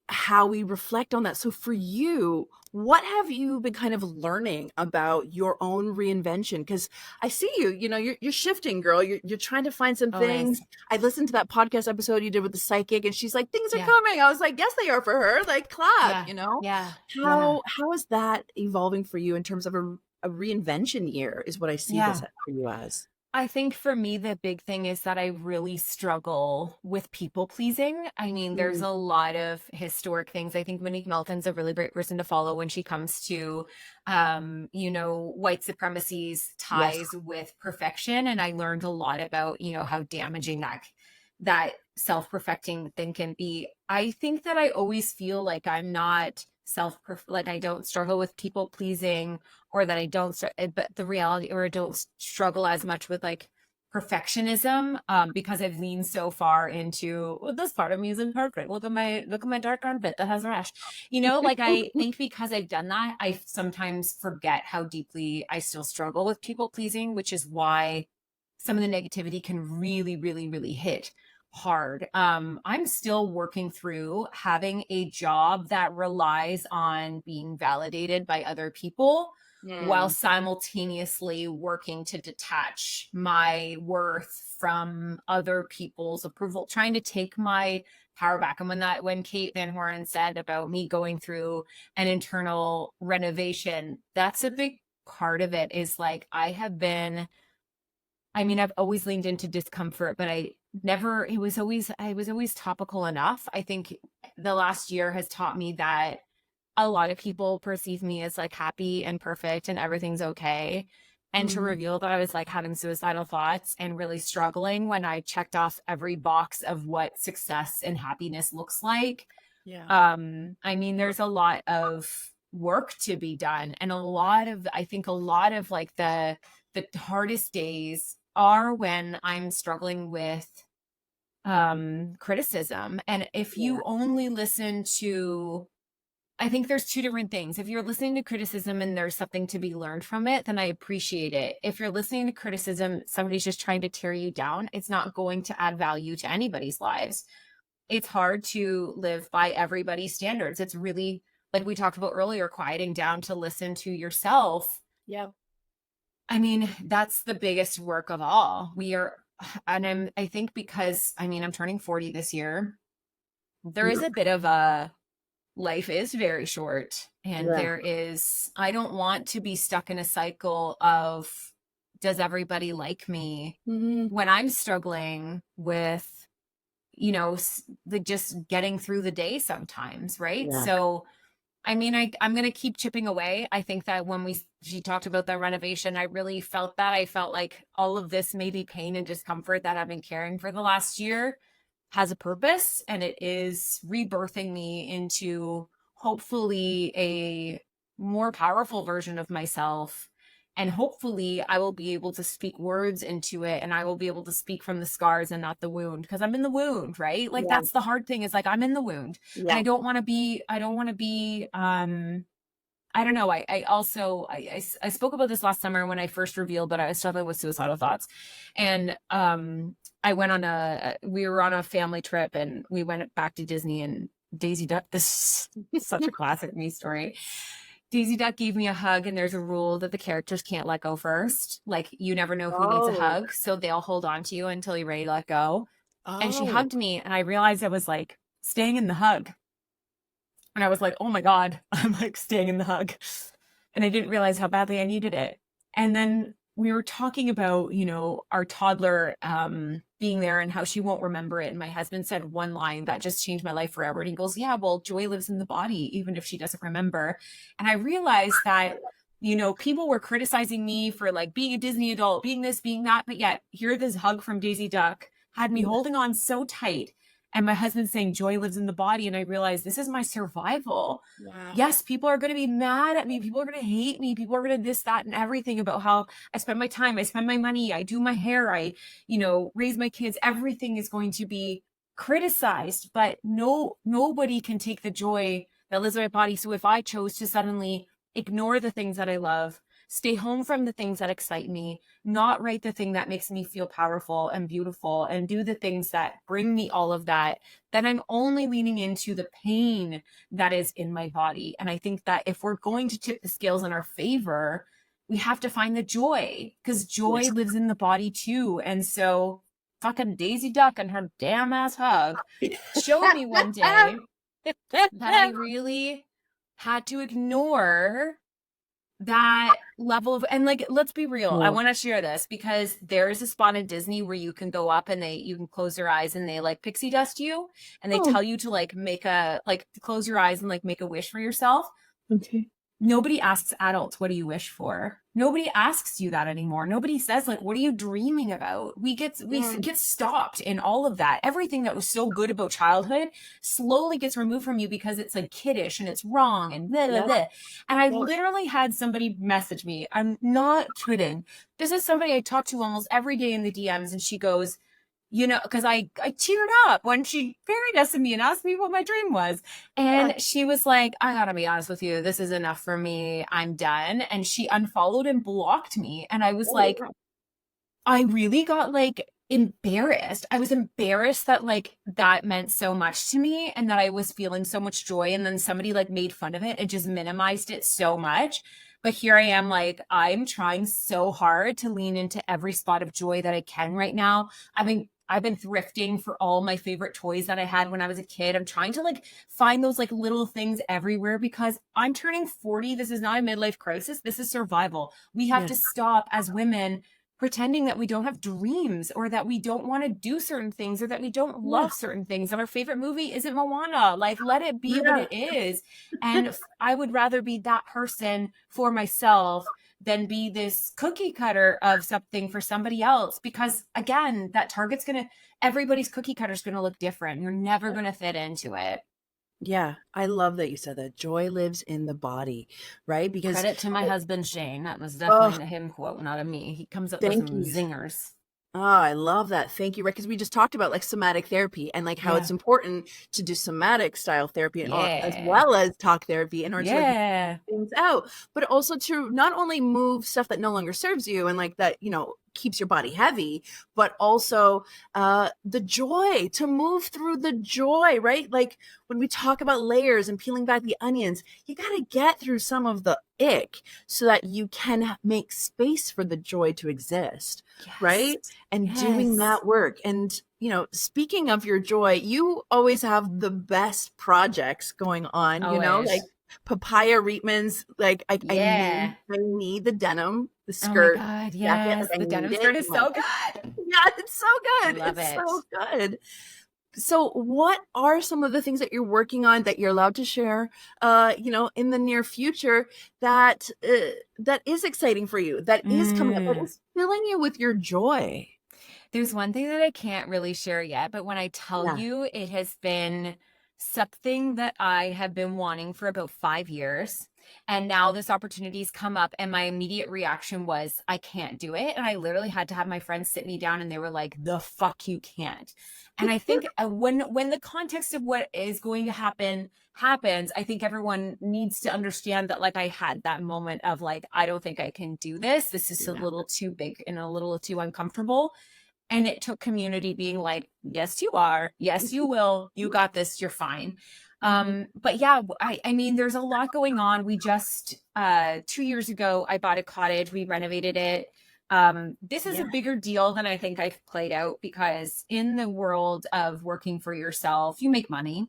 how we reflect on that. So for you, what have you been kind of learning about your own reinvention? Because I see you're shifting, girl. You're trying to find some things. Always. I listened to that podcast episode you did with the psychic, and she's like, things are Yeah. coming. I was like, yes, they are for her. Like, clap, Yeah. Yeah. Yeah. How is that evolving for you in terms of a reinvention year, is what I see this Yeah. for you as. I think for me, the big thing is that I really struggle with people pleasing. I mean, there's Mm, a lot of historic things. I think Monique Melton's a really great person to follow when she comes to, white supremacy's yes. ties with perfection. And I learned a lot about, how damaging that self-perfecting thing can be. I think that I always feel like I'm not like I don't struggle with people pleasing or that I don't, but the reality, or I don't struggle as much with like perfectionism, because I've leaned so far into, well, this part of me isn't perfect. Look at my dark armpit that has a rash. Like I think because I've done that, I sometimes forget how deeply I still struggle with people pleasing, which is why some of the negativity can really, really, really hit hard. I'm still working through having a job that relies on being validated by other people while Mm, simultaneously working to detach my worth from other people's approval, trying to take my power back. And when Kate Van Horen said about me going through an internal renovation, that's a big part of it, is like I mean, I've always leaned into discomfort, but I was always topical enough. I think the last year has taught me that a lot of people perceive me as like happy and perfect and everything's okay. And to mhm. reveal that I was like having suicidal thoughts and really struggling when I checked off every box of what success and happiness looks like. Yeah. I mean, there's a lot of work to be done, and I think a lot of like the hardest days are when I'm struggling with criticism. And if you only listen to, I think there's two different things. If you're listening to criticism and there's something to be learned from it, then I appreciate it. If you're listening to criticism, somebody's just trying to tear you down, it's not going to add value to anybody's lives. It's hard to live by everybody's standards. It's really, like we talked about earlier, quieting down to listen to yourself. Yeah. I mean, that's the biggest work of all. I think because, I mean, I'm turning 40 this year. There is a bit of a, life is very short. And I don't want to be stuck in a cycle of, does everybody like me? When I'm struggling with, just getting through the day sometimes, right? Yeah. So, I mean, I'm going to keep chipping away. I think that when she talked about the renovation, I really felt that. I felt like all of this maybe pain and discomfort that I've been carrying for the last year has a purpose, and it is rebirthing me into hopefully a more powerful version of myself. And hopefully I will be able to speak words into it, and I will be able to speak from the scars and not the wound, because I'm in the wound, right? Like that's the hard thing, is like I'm in the wound. And I don't want to be I don't know. I spoke about this last summer when I first revealed that I was struggling with suicidal thoughts. And we were on a family trip, and we went back to Disney, and Daisy Duck, this is such a classic me story. Daisy Duck gave me a hug, and there's a rule that the characters can't let go first. Like, you never know who needs a hug, so they'll hold on to you until you're ready to let go. And she hugged me, and I realized I was like staying in the hug. And I was like, oh my God, I'm like staying in the hug. And I didn't realize how badly I needed it. And then we were talking about, our toddler being there and how she won't remember it. And my husband said one line that just changed my life forever. And he goes, yeah, well, joy lives in the body, even if she doesn't remember. And I realized that, people were criticizing me for like being a Disney adult, being this, being that. But yet here, this hug from Daisy Duck had me holding on so tight. And my husband's saying joy lives in the body. And I realized this is my survival. Wow. Yes, people are going to be mad at me. People are going to hate me. People are going to this, that, and everything about how I spend my time. I spend my money. I do my hair. I, raise my kids. Everything is going to be criticized, but nobody can take the joy that lives in my body. So if I chose to suddenly ignore the things that I love, stay home from the things that excite me, not write the thing that makes me feel powerful and beautiful, and do the things that bring me all of that, then I'm only leaning into the pain that is in my body. And I think that if we're going to tip the scales in our favor, we have to find the joy, because joy lives in the body too. And so fucking Daisy Duck and her damn ass hug showed me one day that I really had to ignore that level of, and like, let's be real. I want to share this because there is a spot in Disney where you can go up and you can close your eyes and they like pixie dust you, and they tell you to like close your eyes and like make a wish for yourself. Okay. Nobody asks adults, what do you wish for? Nobody asks you that anymore. Nobody says like, what are you dreaming about? We get stopped in all of that. Everything that was so good about childhood slowly gets removed from you because it's like kiddish and it's wrong and blah, blah, blah. And I literally had somebody message me. I'm not kidding. This is somebody I talk to almost every day in the DMs, and she goes, because I teared up when she fairy dusted me and asked me what my dream was. And she was like, I gotta be honest with you, this is enough for me. I'm done. And she unfollowed and blocked me. And I was like, I really got like embarrassed. I was embarrassed that like that meant so much to me and that I was feeling so much joy. And then somebody like made fun of it and just minimized it so much. But here I am, like, I'm trying so hard to lean into every spot of joy that I can right now. I've been thrifting for all my favorite toys that I had when I was a kid. I'm trying to like find those like little things everywhere because I'm turning 40. This is not a midlife crisis. This is survival. We have to stop as women pretending that we don't have dreams or that we don't want to do certain things or that we don't love certain things. And our favorite movie isn't Moana. Like, let it be what it is. And I would rather be that person for myself than be this cookie cutter of something for somebody else. Because again, that target's everybody's cookie cutter is going to look different. You're never going to fit into it. Yeah, I love that you said that. Joy lives in the body, right? Because credit to my husband, Shane. That was definitely a him quote, not a me. He comes up with some zingers. Oh, I love that. Thank you, right? Because we just talked about like somatic therapy and like how Yeah. it's important to do somatic style therapy as Yeah. well as talk therapy in order to like Yeah. things out, but also to not only move stuff that no longer serves you and like that, keeps your body heavy, but also the joy to move through the joy, right? Like when we talk about layers and peeling back the onions, you got to get through some of the ick so that you can make space for the joy to exist, Yes. right? And doing Yes. that work. And, speaking of your joy, you always have the best projects going on, like Always. Papaya Reitman's, like Yeah. I need the denim, the Oh my skirt, God. jacket, like Yes. I The need denim it. skirt Oh is my so God. good. Yeah, it's so good. Love It's it. so good. So what are some of the things that you're working on that you're allowed to share, in the near future that is exciting for you, that is coming up, that Mm. is filling you with your joy? There's one thing that I can't really share yet, but when I tell Yeah. you, it has been something that I have been wanting for about 5 years. And now this opportunity's come up, and my immediate reaction was, I can't do it. And I literally had to have my friends sit me down, and they were like, the fuck you can't. And I think when the context of what is going to happen happens, I think everyone needs to understand that, like, I had that moment of like, I don't think I can do this. This is a Yeah. little too big and a little too uncomfortable. And it took community being like, yes, you are. Yes, you will. You got this. You're fine. Mhm. But yeah, I mean, there's a lot going on. We just 2 years ago, I bought a cottage. We renovated it. This is a Yeah. bigger deal than I think I've played out, because in the world of working for yourself, you make money.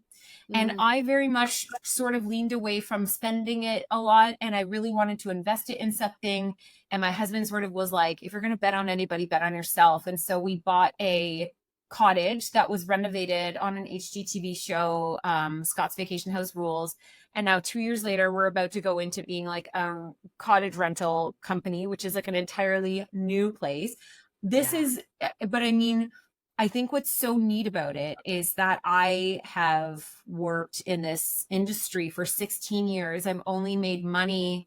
And Mhm. I very much sort of leaned away from spending it a lot. And I really wanted to invest it in something. And my husband sort of was like, if you're going to bet on anybody, bet on yourself. And so we bought a cottage that was renovated on an HGTV show, Scott's Vacation House Rules. And now 2 years later, we're about to go into being like a cottage rental company, which is like an entirely new place. This Yeah. is, but I mean, I think what's so neat about it is that I have worked in this industry for 16 years. I've only made money.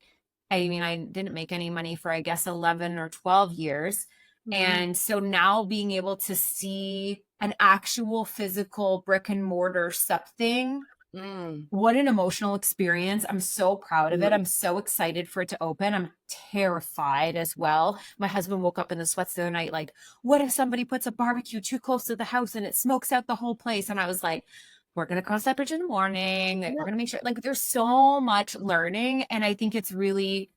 I mean, I didn't make any money for, I guess, 11 or 12 years. Mhm. And so now being able to see an actual physical brick and mortar something, Mm. what an emotional experience. I'm so proud of it. Mm. I'm so excited for it to open. I'm terrified as well. My husband woke up in the sweats the other night, like, what if somebody puts a barbecue too close to the house and it smokes out the whole place? And I was like, we're going to cross that bridge in the morning. We're Yeah. going to make sure, like, there's so much learning. And I think it's really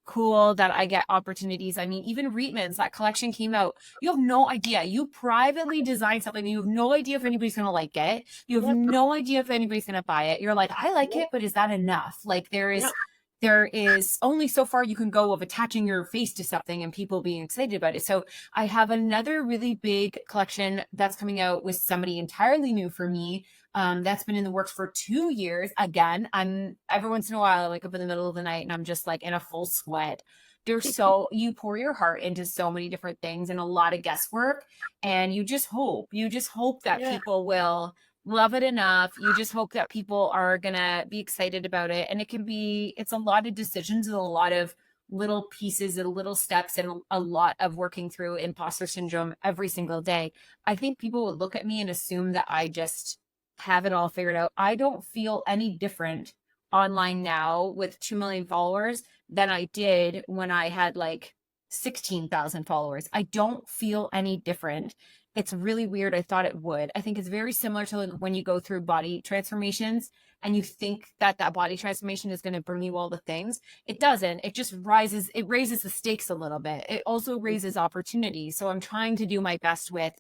cool that I get opportunities. I mean, even Reitman's, that collection came out. You have no idea. You privately designed something. You have no idea if anybody's going to like it. You have Yep. no idea if anybody's going to buy it. You're like, I like Yep. it, but is that enough? Like Yep. there is only so far you can go of attaching your face to something and people being excited about it. So I have another really big collection that's coming out with somebody entirely new for me. That's been in the works for 2 years. Again, I'm every once in a while, I wake up in the middle of the night and I'm just like in a full sweat. You pour your heart into so many different things and a lot of guesswork. And you just hope that Yeah. people will love it enough. You just hope that people are going to be excited about it. And it's a lot of decisions and a lot of little pieces and little steps and a lot of working through imposter syndrome every single day. I think people would look at me and assume that I just have it all figured out. I don't feel any different online now with 2 million followers than I did when I had like 16,000 followers. I don't feel any different. It's really weird. I thought it would. I think it's very similar to when you go through body transformations and you think that that body transformation is going to bring you all the things. It doesn't. It raises the stakes a little bit. It also raises opportunities. So I'm trying to do my best with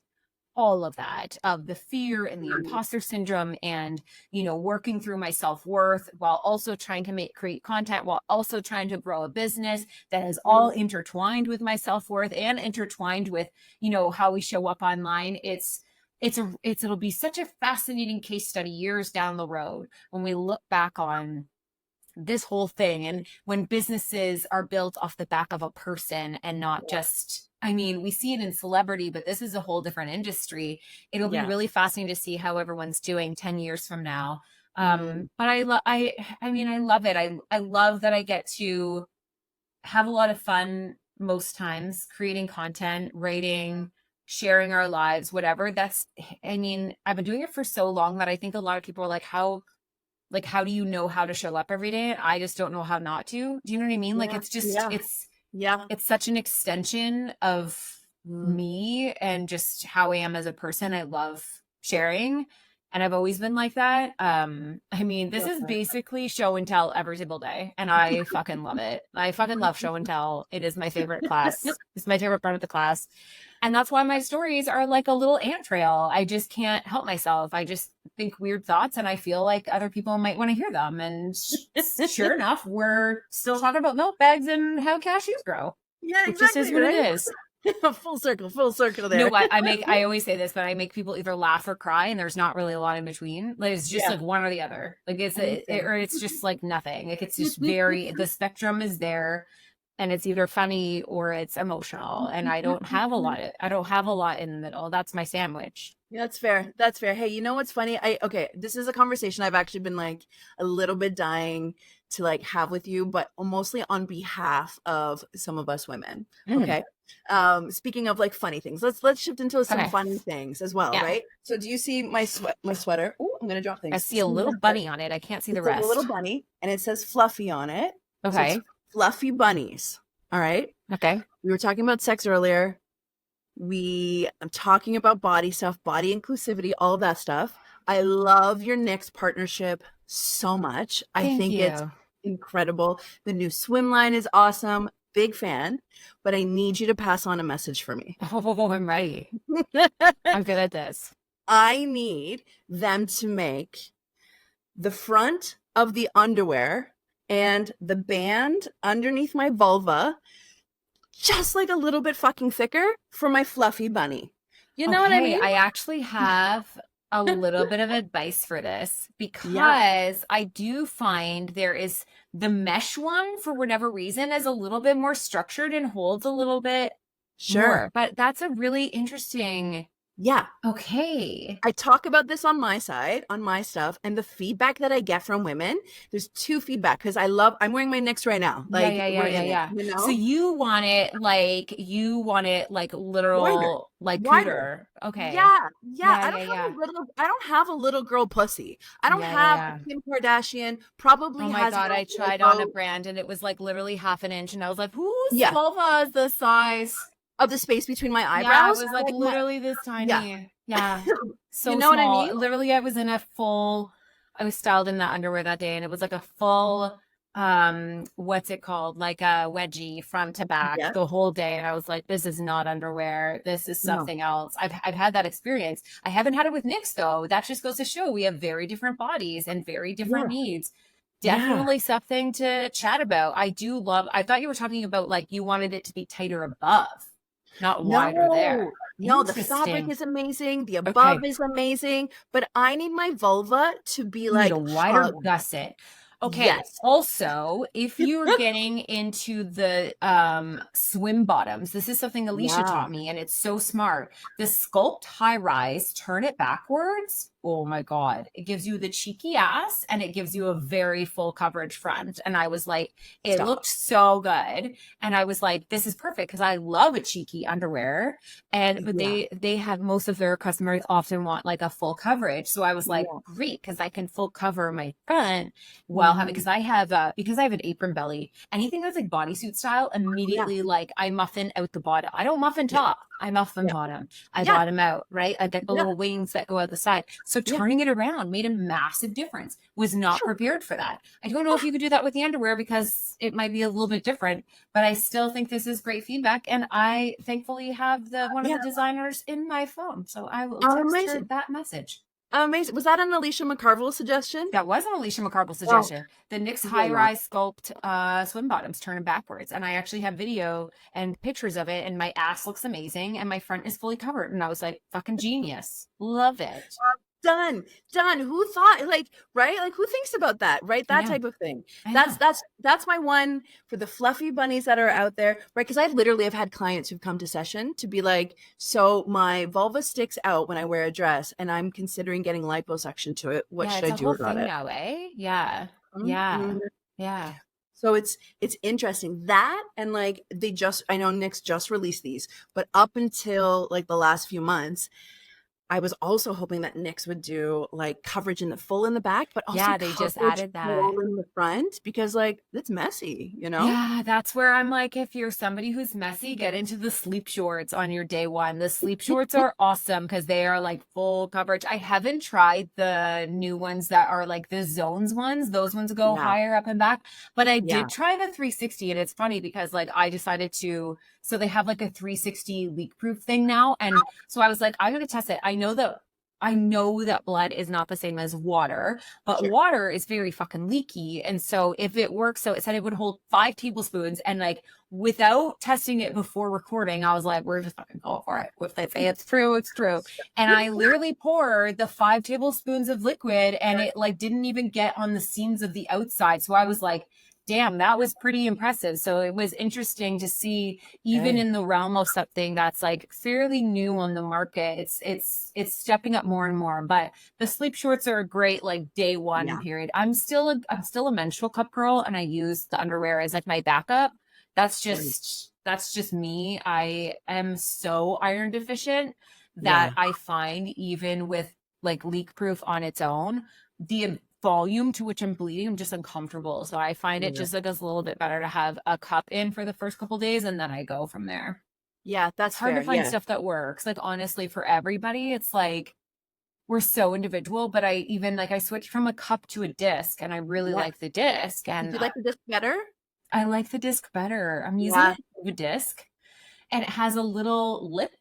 all of that, of the fear and the imposter syndrome, and working through my self-worth while also trying to create content, while also trying to grow a business that is all Mhm. intertwined with my self-worth and intertwined with how we show up online. It'll be such a fascinating case study years down the road when we look back on this whole thing, and when businesses are built off the back of a person and not just, I mean, we see it in celebrity, but this is a whole different industry. It'll be Yeah. really fascinating to see how everyone's doing 10 years from now. Mm. But I mean, I love it. I love that I get to have a lot of fun most times creating content, writing, sharing our lives, whatever. I mean, I've been doing it for so long that I think a lot of people are like, how do you know how to show up every day? And I just don't know how not to. Do you know what I mean? Like, Yeah. it's just, Yeah. Yeah. it's such an extension of Mm. me and just how I am as a person. I love sharing. And I've always been like that. I mean, this is basically show and tell every single day. And I fucking love it. I fucking love show and tell. It is my favorite class. It's my favorite part of the class. And that's why my stories are like a little ant trail. I just can't help myself. I just think weird thoughts and I feel like other people might want to hear them. And sure enough, we're still talking about milk bags and how cashews grow. Yeah, It just is what it is. Full circle there. No, I always say this, but I make people either laugh or cry, and there's not really a lot in between. Like it's just like one or the other. Like or it's just like nothing. Like it's just the spectrum is there, and it's either funny or it's emotional. And I don't have a lot. I don't have a lot in the middle. That's my sandwich. That's fair. That's fair. Hey, you know what's funny? Okay, this is a conversation I've actually been like a little bit dying to like have with you, but mostly on behalf of some of us women. Okay. Speaking of like funny things, let's shift into some funny things as well, right? So do you see my sweater? Oh, I'm gonna drop things. I see a little bunny on it. I can't see the rest. A little bunny, and it says Fluffy on it. Okay. So fluffy bunnies. All right. Okay. We were talking about sex earlier. I'm talking about body stuff, body inclusivity, all of that stuff. I love your next partnership so much. I think it's incredible. The new swim line is awesome. Big fan, but I need you to pass on a message for me. Oh, I'm ready. I'm good at this. I need them to make the front of the underwear and the band underneath my vulva just like a little bit fucking thicker for my fluffy bunny. You know what I mean? I actually have a little bit of advice for this because I do find there is the mesh one for whatever reason is a little bit more structured and holds a little bit more. But that's a really interesting. Yeah. Okay. I talk about this on my side, on my stuff, and the feedback that I get from women. There's two feedback because I'm wearing my Knix right now. Like, yeah. You know? So you want it like literal, wider. like cooter. Okay. Yeah. I don't have a little girl pussy. I don't have a Kim Kardashian. Probably. Oh my God! I tried on a brand and it was like literally half an inch, and I was like, "Whose vulva is the size of the space between my eyebrows?" Yeah, it was like literally this tiny. Yeah. So you know small. What I mean? Literally, I was styled in that underwear that day, and it was like a full, what's it called? Like a wedgie front to back the whole day. And I was like, this is not underwear. This is something else. I've had that experience. I haven't had it with Knix though. That just goes to show we have very different bodies and very different needs. Definitely something to chat about. I thought you were talking about like you wanted it to be tighter above. Not wider there. No, the fabric is amazing. The above is amazing. But I need my vulva to be like a wider gusset. Okay. Yes. Also, if you're getting into the swim bottoms, this is something Alicia taught me, and it's so smart. The Sculpt High Rise, turn it backwards. Oh my God. It gives you the cheeky ass and it gives you a very full coverage front. And I was like, it looked so good. And I was like, this is perfect because I love a cheeky underwear. And they have most of their customers often want like a full coverage. So I was like, great, because I can full cover my front while having, because I have an apron belly. Anything that's like bodysuit style, immediately like I muffin out the bottom. I don't muffin top. I muffin bottom. I bottom out, right? I get the little wings that go out the side. So turning it around made a massive difference. Was not prepared for that. I don't know if you could do that with the underwear because it might be a little bit different, but I still think this is great feedback. And I thankfully have one of the designers in my phone. So I will text her that message. Amazing. Was that an Alicia McCarville suggestion? That was an Alicia McCarville suggestion. The Knix High Rise Sculpt swim bottoms turn backwards. And I actually have video and pictures of it. And my ass looks amazing. And my front is fully covered. And I was like, fucking genius. Love it. Done. Who thought, like, right? Like, who thinks about that, right? That type of thing. That's my one for the fluffy bunnies that are out there, right? Because I literally have had clients who've come to session to be like, so my vulva sticks out when I wear a dress and I'm considering getting liposuction to it. What should I do about it? Now, eh? Yeah. Yeah. Yeah. So it's interesting that, and like I know Nick's just released these, but up until like the last few months, I was also hoping that Nyx would do like coverage in the full in the back, but also Yeah, they just coverage added that. full in the front because like it's messy, you know? Yeah, that's where I'm like, if you're somebody who's messy, get into the sleep shorts on your day one. The sleep shorts are awesome because they are like full coverage. I haven't tried the new ones that are like the zones ones. Those ones go Yeah, higher up and back. But I yeah, did try the 360, and it's funny because like I decided to, so they have like a 360 leak proof thing now. And so I was like, I'm gonna test it. I know that blood is not the same as water, but sure. water is very fucking leaky. And so if it works, so it said it would hold 5 tablespoons. And like without testing it before recording, I was like, we're just fucking going for it. If they say it's true, it's true. And I literally poured the 5 tablespoons of liquid and it like didn't even get on the seams of the outside. So I was like, damn, that was pretty impressive. So it was interesting to see, even Okay. in the realm of something that's like fairly new on the market, it's stepping up more and more. But the sleep shorts are a great like day one Yeah, period. I'm still a menstrual cup girl, and I use the underwear as like my backup. right. That's just me. I am so iron deficient that Yeah, I find even with like leak proof on its own, the volume to which I'm bleeding, I'm just uncomfortable. So I find it yeah. just like it's a little bit better to have a cup in for the first couple days, and then I go from there. Yeah, It's that's hard to fair. find Yeah. stuff that works. Like honestly, for everybody, it's like we're so individual. But I even like I switched from a cup to a disc, and I really Yeah. like the disc, Did and you like the disc better? I like the disc better. I'm using Yeah. a disc, and it has a little lip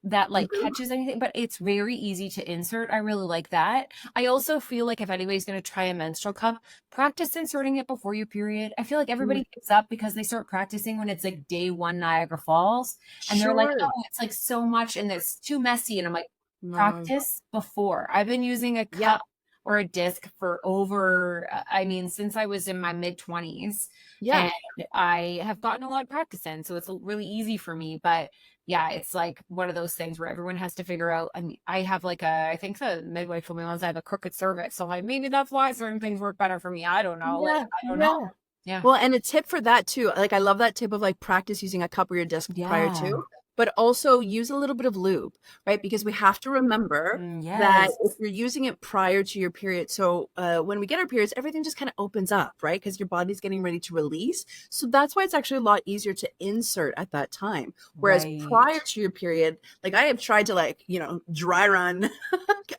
that like Mhm. catches anything, but it's very easy to insert. I really like that. I also feel like if anybody's going to try a menstrual cup, practice inserting it before your period. I feel like Mm, everybody gives up because they start practicing when it's like day one Niagara Falls, and they're like, sure. oh, it's like so much and it's too messy. And I'm like, No. practice before. I've been using a Yeah. cup or a disc for over, I mean, since I was in my mid 20s, Yeah. and I have gotten a lot of practice in. So it's really easy for me. But yeah, it's like one of those things where everyone has to figure out. I mean, I have like I think the midwife told me once I have a crooked cervix. So like maybe that's why certain things work better for me. I don't know. Like, Yeah. I don't know. Yeah. Yeah. Well, and a tip for that too, like I love that tip of like practice using a cup or your disc prior Yeah. to, but also use a little bit of lube, right? Because we have to remember that Yes. if you're using it prior to your period, so when we get our periods, everything just kind of opens up, right? Because your body's getting ready to release. So that's why it's actually a lot easier to insert at that time. Whereas Right. prior to your period, like I have tried to like, dry run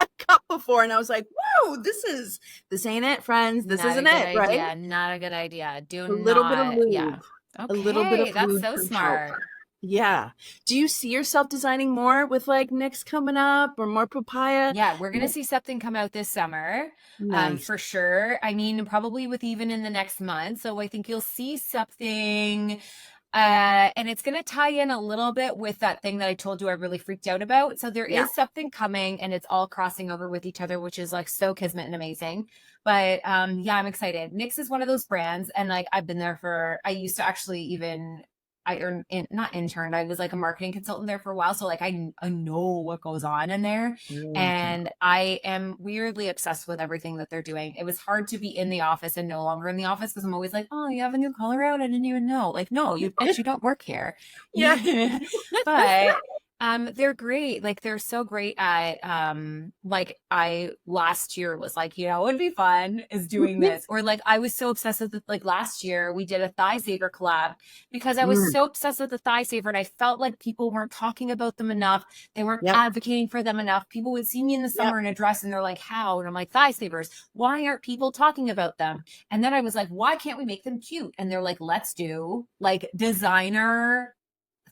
a cup before and I was like, whoa, this ain't it, friends. This Not a isn't good it, right? idea. Not a good idea. Do A little bit of not. Yeah. lube. A little bit of Okay. That's lube so can help. smart. Yeah. Do you see yourself designing more with like Nyx coming up or more papaya? Yeah, we're gonna see something come out this summer, Nice. for sure. I mean, probably with even in the next month. So I think you'll see something, and it's gonna tie in a little bit with that thing that I told you I really freaked out about. So there Yeah. is something coming, and it's all crossing over with each other, which is like so kismet and amazing. But yeah, I'm excited. NYX is one of those brands, and like I've been there for. I used to actually even I earned in not interned. I was like a marketing consultant there for a while. So like I know what goes on in there. Okay. And I am weirdly obsessed with everything that they're doing. It was hard to be in the office and no longer in the office because I'm always like, oh, you have a new color out? I didn't even know. Like, no, you bitch, you don't work here. Yeah. But they're great. Like they're so great at like I last year was like, what would be fun is doing this. Or like I was so obsessed with it. Like last year we did a thigh saver collab because I was Mm, so obsessed with the thigh saver and I felt like people weren't talking about them enough. They weren't yep. advocating for them enough. People would see me in the Yep. summer in a dress and they're like, how? And I'm like, thigh savers. Why aren't people talking about them? And then I was like, why can't we make them cute? And they're like, let's do like designer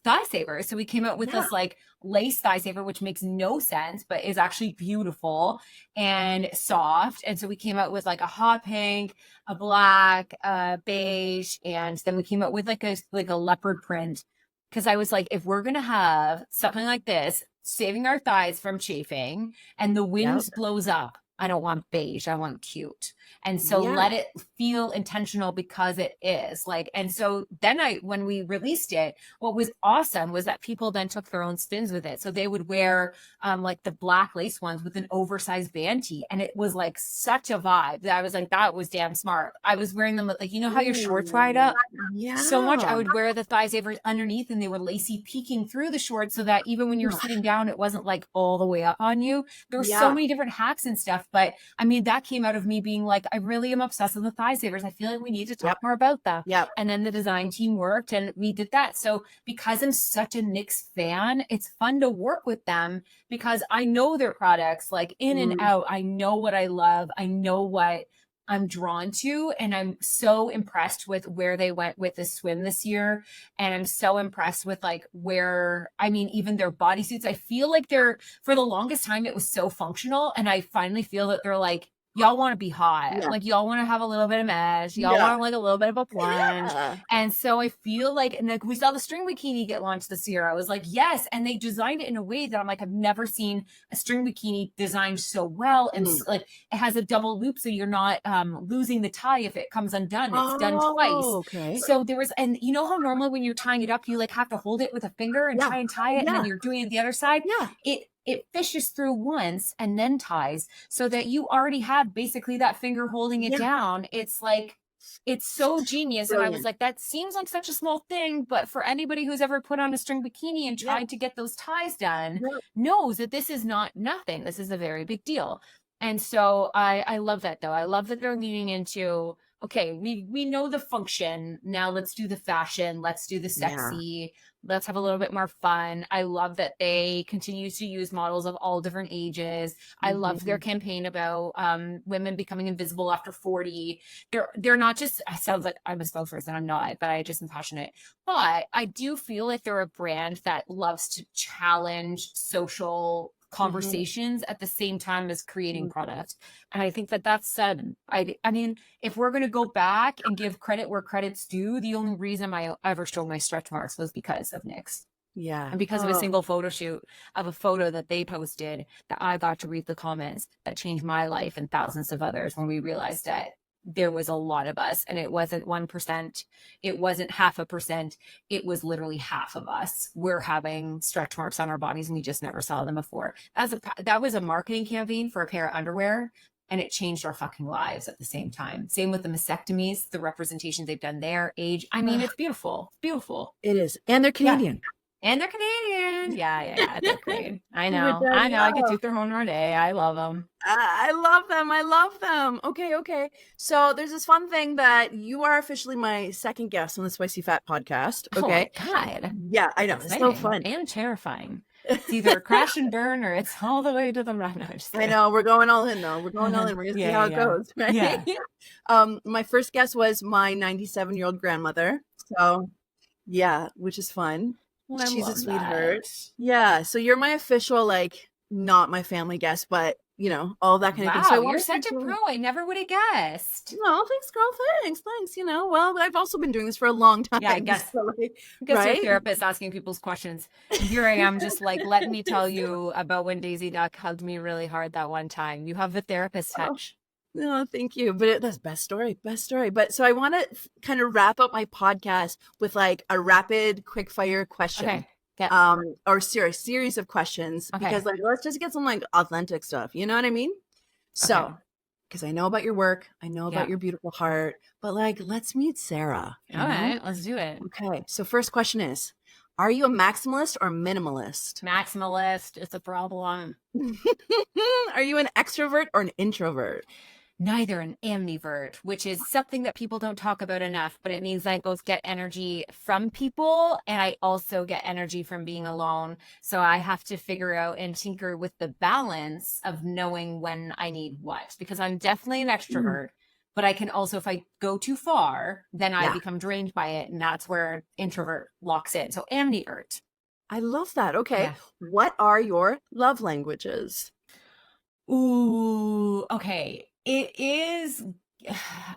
thigh saver. So we came up with Yeah. this like lace thigh saver, which makes no sense, but is actually beautiful and soft. And so we came out with like a hot pink, a black, beige, and then we came out with like a leopard print. Cause I was like, if we're gonna have something like this, saving our thighs from chafing and the Yep. wind blows up, I don't want beige. I want cute. And so Yeah. let it feel intentional because it is like, and so then when we released it, what was awesome was that people then took their own spins with it. So they would wear like the black lace ones with an oversized band tee. And it was like such a vibe that I was like, that was damn smart. I was wearing them like, you know how your shorts ride up so much? I Yeah. would wear the thigh savers underneath and they were lacy peeking through the shorts so that even when you're sitting down, it wasn't like all the way up on you. There were so many different hacks and stuff. But I mean, that came out of me being like, I really am obsessed with the thigh savers. I feel like we need to talk more about them. And then the design team worked and we did that. So because I'm such a NYX fan, it's fun to work with them because I know their products like in and out. I know what I love. I know what I'm drawn to. And I'm so impressed with where they went with the swim this year. And I'm so impressed with like where, I mean, even their bodysuits, I feel like for the longest time, it was so functional. And I finally feel that they're like, y'all want to be hot. Like y'all want to have a little bit of mesh. Y'all want like a little bit of a plunge. And so I feel like, and like we saw the string bikini get launched this year. I was like, yes. And they designed it in a way that I'm like, I've never seen a string bikini designed so well. And like it has a double loop. So you're not losing the tie if it comes undone. It's done twice. Okay. So there was, and you know how normally when you're tying it up, you like have to hold it with a finger and try and tie it. And then you're doing it the other side. It fishes through once and then ties so that you already have basically that finger holding it down. It's like, it's so genius. Brilliant. And I was like, that seems like such a small thing, but for anybody who's ever put on a string bikini and tried to get those ties done knows that this is not nothing. This is a very big deal. And so I love that though. I love that they're leaning into, okay, we know the function. Now let's do the fashion. Let's do the sexy. Let's have a little bit more fun. I love that they continue to use models of all different ages. I love their campaign about women becoming invisible after 40. They're not just, it sounds like I'm a spokesperson, I'm not, but I just am passionate. But I do feel like they're a brand that loves to challenge social conversations at the same time as creating product. And I think that that's said, I mean, if we're going to go back and give credit where credit's due, the only reason I ever showed my stretch marks was because of NYX. And because of a single photo shoot of a photo that they posted that I got to read the comments that changed my life and thousands of others when we realized that there was a lot of us and it wasn't 1%. It wasn't 0.5%. It was literally half of us. We're having stretch marks on our bodies and we just never saw them before. That was a marketing campaign for a pair of underwear and it changed our fucking lives at the same time. Same with the mastectomies, the representations they've done there, age. I mean, it's beautiful. It's beautiful. It is. And they're Canadian. And they're Canadian. Yeah. They're great. I know. I could toot their horn all day. I love them. I love them. I love them. Okay. So there's this fun thing that you are officially my second guest on the Spicy Fat podcast. Okay. Oh my God. Yeah, I know. It's so fun. And terrifying. It's either a crash and burn or it's all the way to the run. I know. We're going all in though. We're going all in. We're going to see how it goes. Right? Yeah. My first guest was my 97-year-old grandmother. So yeah, which is fun. Well, she's a sweetheart. Yeah. So you're my official, like, not my family guest, but you know, all that kind of thing. So you're such a pro. I never would have guessed. No, thanks, girl. Thanks. You know, well, I've also been doing this for a long time. Yeah, I guess. So, like, you're a therapist asking people's questions. And here I am just like, let me tell you about when Daisy Duck hugged me really hard that one time. You have the therapist touch. No, thank you. But that's best story. But so I want to kind of wrap up my podcast with like a rapid quick fire question. Okay. Or series of questions because like, let's just get some like authentic stuff. You know what I mean? So, because I know about your work, I know about your beautiful heart, but like, let's meet Sarah. All right, let's do it. Okay. So first question is, are you a maximalist or minimalist? Maximalist is the problem. Are you an extrovert or an introvert? Neither, an ambivert, which is something that people don't talk about enough, but it means I both get energy from people and I also get energy from being alone. So I have to figure out and tinker with the balance of knowing when I need what, because I'm definitely an extrovert, but I can also, if I go too far, then I become drained by it. And that's where introvert locks in. So ambivert. I love that. Okay. Yeah. What are your love languages? Ooh, okay. It is,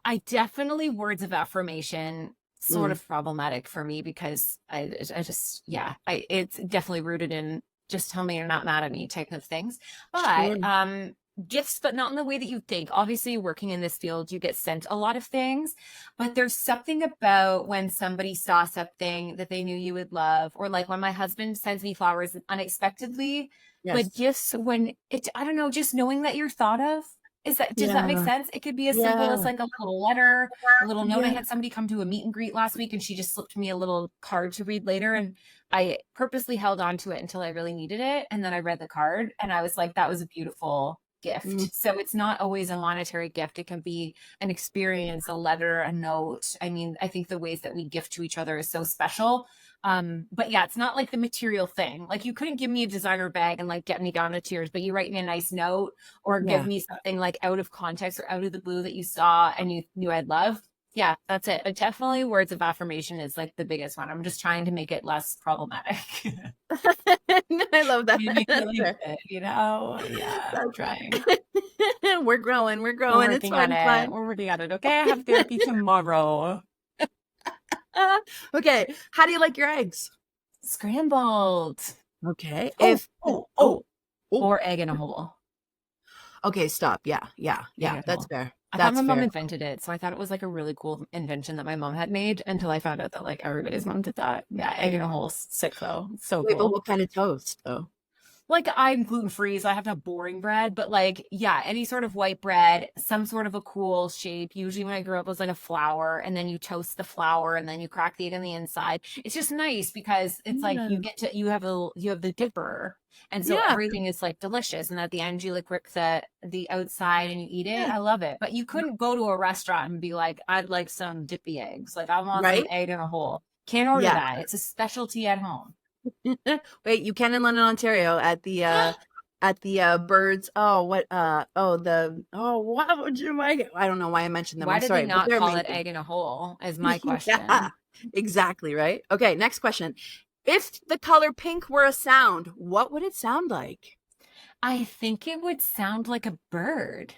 I definitely words of affirmation sort of problematic for me because I just, it's definitely rooted in just tell me you're not mad at me type of things. But gifts, but not in the way that you think. Obviously, working in this field, you get sent a lot of things, but there's something about when somebody saw something that they knew you would love, or like when my husband sends me flowers unexpectedly, like Yes. gifts when it, I don't know, just knowing that you're thought of. Does that make Yeah. sense? It could be as simple as Yeah. like a little letter, a little note. I Yeah. had somebody come to a meet and greet last week and she just slipped me a little card to read later. And I purposely held on to it until I really needed it. And then I read the card and I was like, that was a beautiful Mm. gift. So it's not always a monetary gift. It can be an experience, a letter, a note. I mean, I think the ways that we gift to each other is so special. But yeah, it's not like the material thing. Like you couldn't give me a designer bag and like get me down to tears, but you write me a nice note or give Yeah. me something like out of context or out of the blue that you saw and you knew I'd love. Yeah, that's it. But definitely words of affirmation is like the biggest one. I'm just trying to make it less problematic. I love that. You make me That's really fair. good, you know? Yeah, I'm trying. We're growing. We're We're growing. It's working on fine. It's it. fine. We're working on it. Okay, I have therapy tomorrow. Okay. How do you like your eggs? Scrambled. Okay. Oh, If oh, oh, oh. oh. Or egg in a hole. Okay, stop. Yeah. Yeah. Egg Yeah. in a That's hole. fair. I thought That's my mom fair. invented it, so I thought it was like a really cool invention that my mom had made until I found out that like everybody's mom did that. Yeah, egg in a hole, sick though. So Wait, but cool. what kind of toast though? Like I'm gluten free, so I have to have boring bread, but like, yeah, any sort of white bread, some sort of a cool shape. Usually when I grew up it was like a flour, and then you toast the flour and then you crack the egg on the inside. It's just nice because it's like Yeah. you get to you have the dipper. And so Yeah. everything is like delicious. And at the end you like rip the outside and you eat it. Yeah. I love it. But you couldn't go to a restaurant and be like, I'd like some dippy eggs. Like I want some Right? egg in a hole. Can't order Yeah. that. It's a specialty at home. Wait, you can in London, Ontario at the birds. Oh, what oh the oh what would you like? I don't know why I mentioned them. Why I'm did they sorry, but not they're call it amazing. egg in a hole? Is my Yeah, question. exactly, right? Okay, next question. If the color pink were a sound, what would it sound like? I think it would sound like a bird.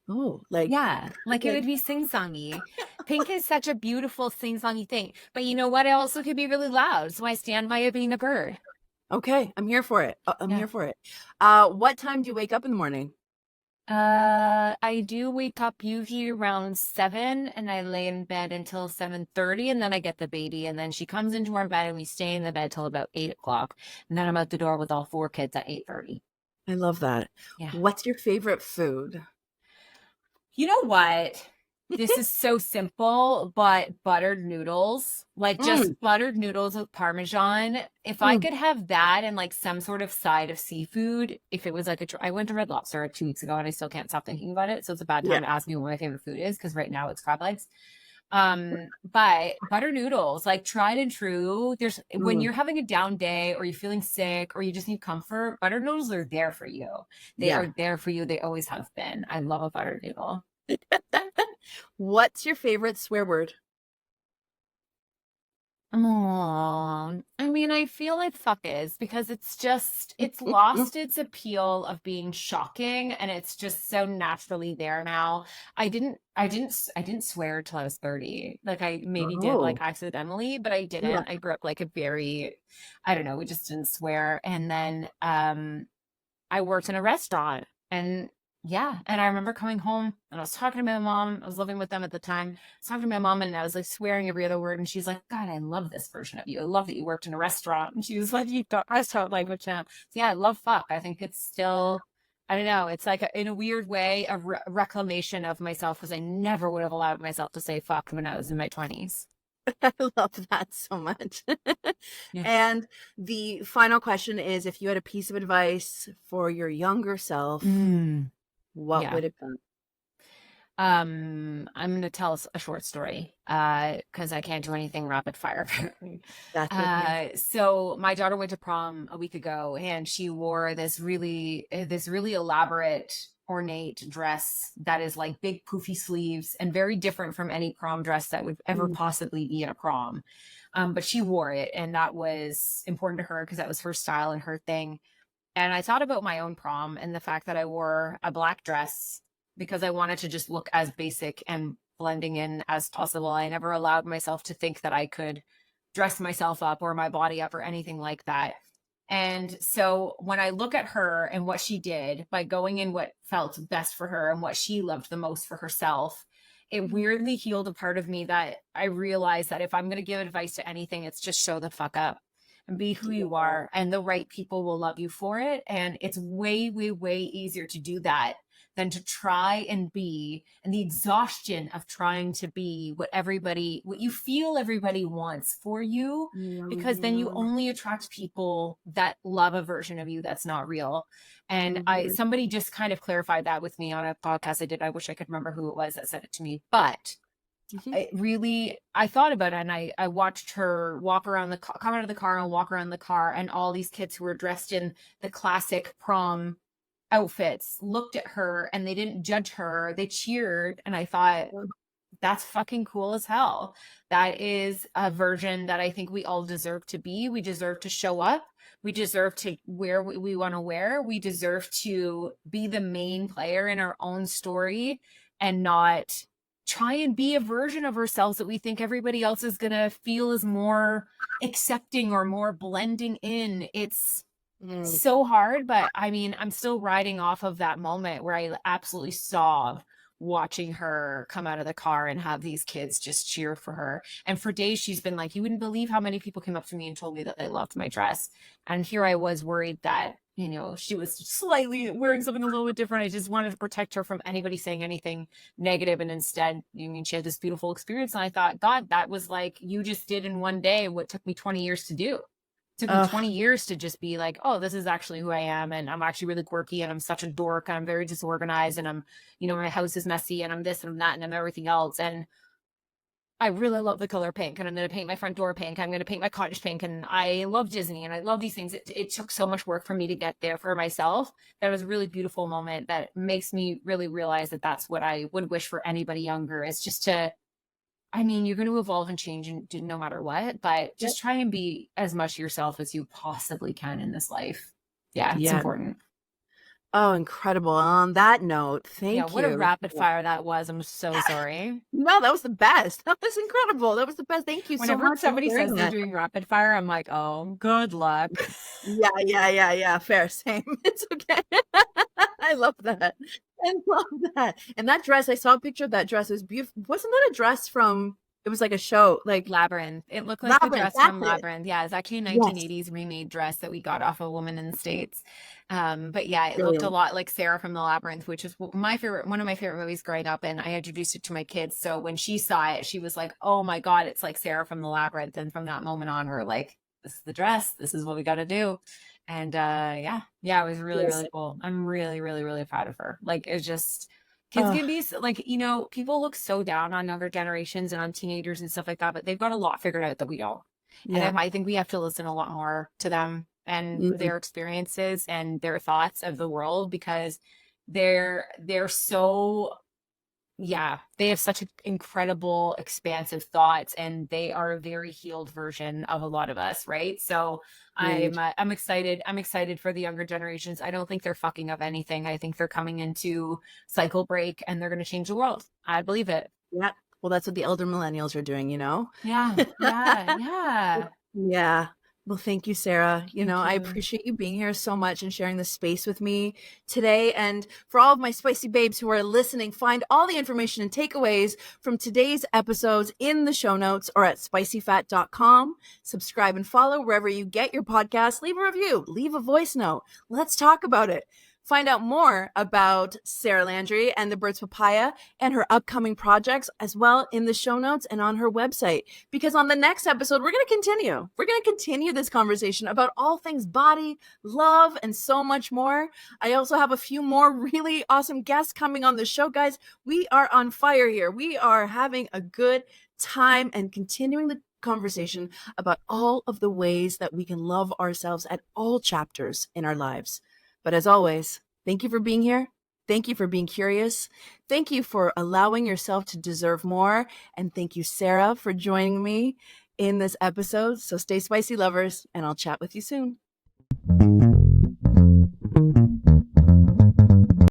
Oh, Yeah, like it like would be sing-songy. Pink is such a beautiful sing-songy thing. But you know what? It also could be really loud. So I stand by it being a bird. okay, I'm here for it. I'm Yeah. here for it. What time do you wake up in the morning? I do wake up usually around 7 and I lay in bed until 7:30 and then I get the baby and then she comes into our bed and we stay in the bed till about 8 o'clock. And then I'm out the door with all four kids at 8:30. I love that. Yeah. What's your favorite food? You know what? This is so simple, but buttered noodles, like Mm, just buttered noodles with Parmesan. If I mm, could have that and like some sort of side of seafood, if it was like I went to Red Lobster 2 weeks ago and I still can't stop thinking about it. So it's a bad yeah. time to ask me what my favorite food is because right now it's crab legs. But butter noodles, like tried and true. There's when Mm, you're having a down day or you're feeling sick or you just need comfort, butter noodles are there for you. They yeah. are there for you. They always have been. I love a butter noodle. What's your favorite swear word? Oh, I mean, I feel like fuck is because it's lost its appeal of being shocking and it's just so naturally there now. I didn't swear till I was 30. Like I maybe did like Oh, accidentally, but I yeah. didn't. I grew up like a very, I don't know, we just didn't swear. And then, I worked in a restaurant and yeah, and I remember coming home and I was talking to my mom. I was living with them at the time. I was talking to my mom and I was like swearing every other word. And she's like, God, I love this version of you. I love that you worked in a restaurant. And she was like, you got restaurant language now. So yeah, I love fuck. I think it's still, I don't know. It's like in a weird way, a reclamation of myself because I never would have allowed myself to say fuck when I was in my 20s. I love that so much. Yeah. And the final question is, if you had a piece of advice for your younger self, what Yeah. would it be? I'm gonna tell us a short story because I can't do anything rapid fire. That's okay. So my daughter went to prom a week ago and she wore this really elaborate ornate dress that is like big poofy sleeves and very different from any prom dress that would ever Mm, possibly be in a prom. But she wore it and that was important to her because that was her style and her thing. And I thought about my own prom and the fact that I wore a black dress because I wanted to just look as basic and blending in as possible. I never allowed myself to think that I could dress myself up or my body up or anything like that. And so when I look at her and what she did by going in what felt best for her and what she loved the most for herself, it weirdly healed a part of me that I realized that if I'm going to give advice to anything, it's just show the fuck up and be who you are, and the right people will love you for it. And it's way, way, way easier to do that than to try and be, and the exhaustion of trying to be what you feel everybody wants for you, because then you only attract people that love a version of you that's not real. And somebody just kind of clarified that with me on a podcast I did. I wish I could remember who it was that said it to me, but I thought about it, and I watched her walk around come out of the car and walk around the car, and all these kids who were dressed in the classic prom outfits looked at her and they didn't judge her. They cheered. And I thought, that's fucking cool as hell. That is a version that I think we all deserve to be. We deserve to show up. We deserve to wear what we want to wear. We deserve to be the main player in our own story and not try and be a version of ourselves that we think everybody else is going to feel is more accepting or more blending in. It's so hard, but I mean, I'm still riding off of that moment where I absolutely saw watching her come out of the car and have these kids just cheer for her. And for days she's been like, you wouldn't believe how many people came up to me and told me that they loved my dress. And here I was worried that, you know, she was slightly wearing something a little bit different. I just wanted to protect her from anybody saying anything negative. And instead, I mean, she had this beautiful experience. And I thought, God, that was like, you just did in one day what took me 20 years to do. Took me 20 years to just be like, oh, this is actually who I am. And I'm actually really quirky, and I'm such a dork, and I'm very disorganized, and I'm, you know, my house is messy, and I'm this and I'm that, and I'm everything else. And I really love the color pink, and I'm going to paint my front door pink. I'm going to paint my cottage pink. And I love Disney, and I love these things. It took so much work for me to get there for myself. That was a really beautiful moment that makes me really realize that that's what I would wish for anybody younger, is just to, I mean, you're going to evolve and change and do no matter what, but just try and be as much yourself as you possibly can in this life. Yeah, it's important. Oh, incredible. On that note, thank you. What a rapid fire that was. I'm so sorry. No, that was the best. That was incredible. That was the best. Thank you so much. Whenever somebody says they're doing rapid fire, I'm like, oh, good luck. Yeah. Fair. Same. It's okay. I love that. I love that. And that dress, I saw a picture of that dress. It was beautiful. Wasn't that a dress from, it was like a show, like Labyrinth. It looked like the dress from Labyrinth. Yeah, it's actually a 1980s remade dress that we got off a woman in the States. But yeah, it looked a lot like Sarah from the Labyrinth, which is one of my favorite movies growing up. And I introduced it to my kids. So when she saw it, she was like, oh my God, it's like Sarah from the Labyrinth. And from that moment on, we're like, this is the dress. This is what we got to do. And it was really, really cool. I'm really, really, really proud of her. Like, it's just, kids can be like, you know, people look so down on younger generations and on teenagers and stuff like that, but they've got a lot figured out that we don't. And I think we have to listen a lot more to them and their experiences and their thoughts of the world, because they're so, they have such incredible, expansive thoughts, and they are a very healed version of a lot of us, right? So I'm excited. I'm excited for the younger generations. I don't think they're fucking up anything. I think they're coming into cycle break, and they're going to change the world. I believe it. Yeah. Well, that's what the elder millennials are doing, you know? Yeah. Yeah. Well, thank you, Sarah. I appreciate you being here so much and sharing this space with me today. And for all of my spicy babes who are listening, find all the information and takeaways from today's episodes in the show notes or at spicyfat.com. Subscribe and follow wherever you get your podcasts. Leave a review, leave a voice note. Let's talk about it. Find out more about Sarah Landry and the Burke's Papaya and her upcoming projects as well in the show notes and on her website. Because on the next episode, we're going to continue. We're going to continue this conversation about all things body, love, and so much more. I also have a few more really awesome guests coming on the show, guys. We are on fire here. We are having a good time and continuing the conversation about all of the ways that we can love ourselves at all chapters in our lives. But as always, thank you for being here. Thank you for being curious. Thank you for allowing yourself to deserve more. And thank you, Sarah, for joining me in this episode. So stay spicy, lovers, and I'll chat with you soon.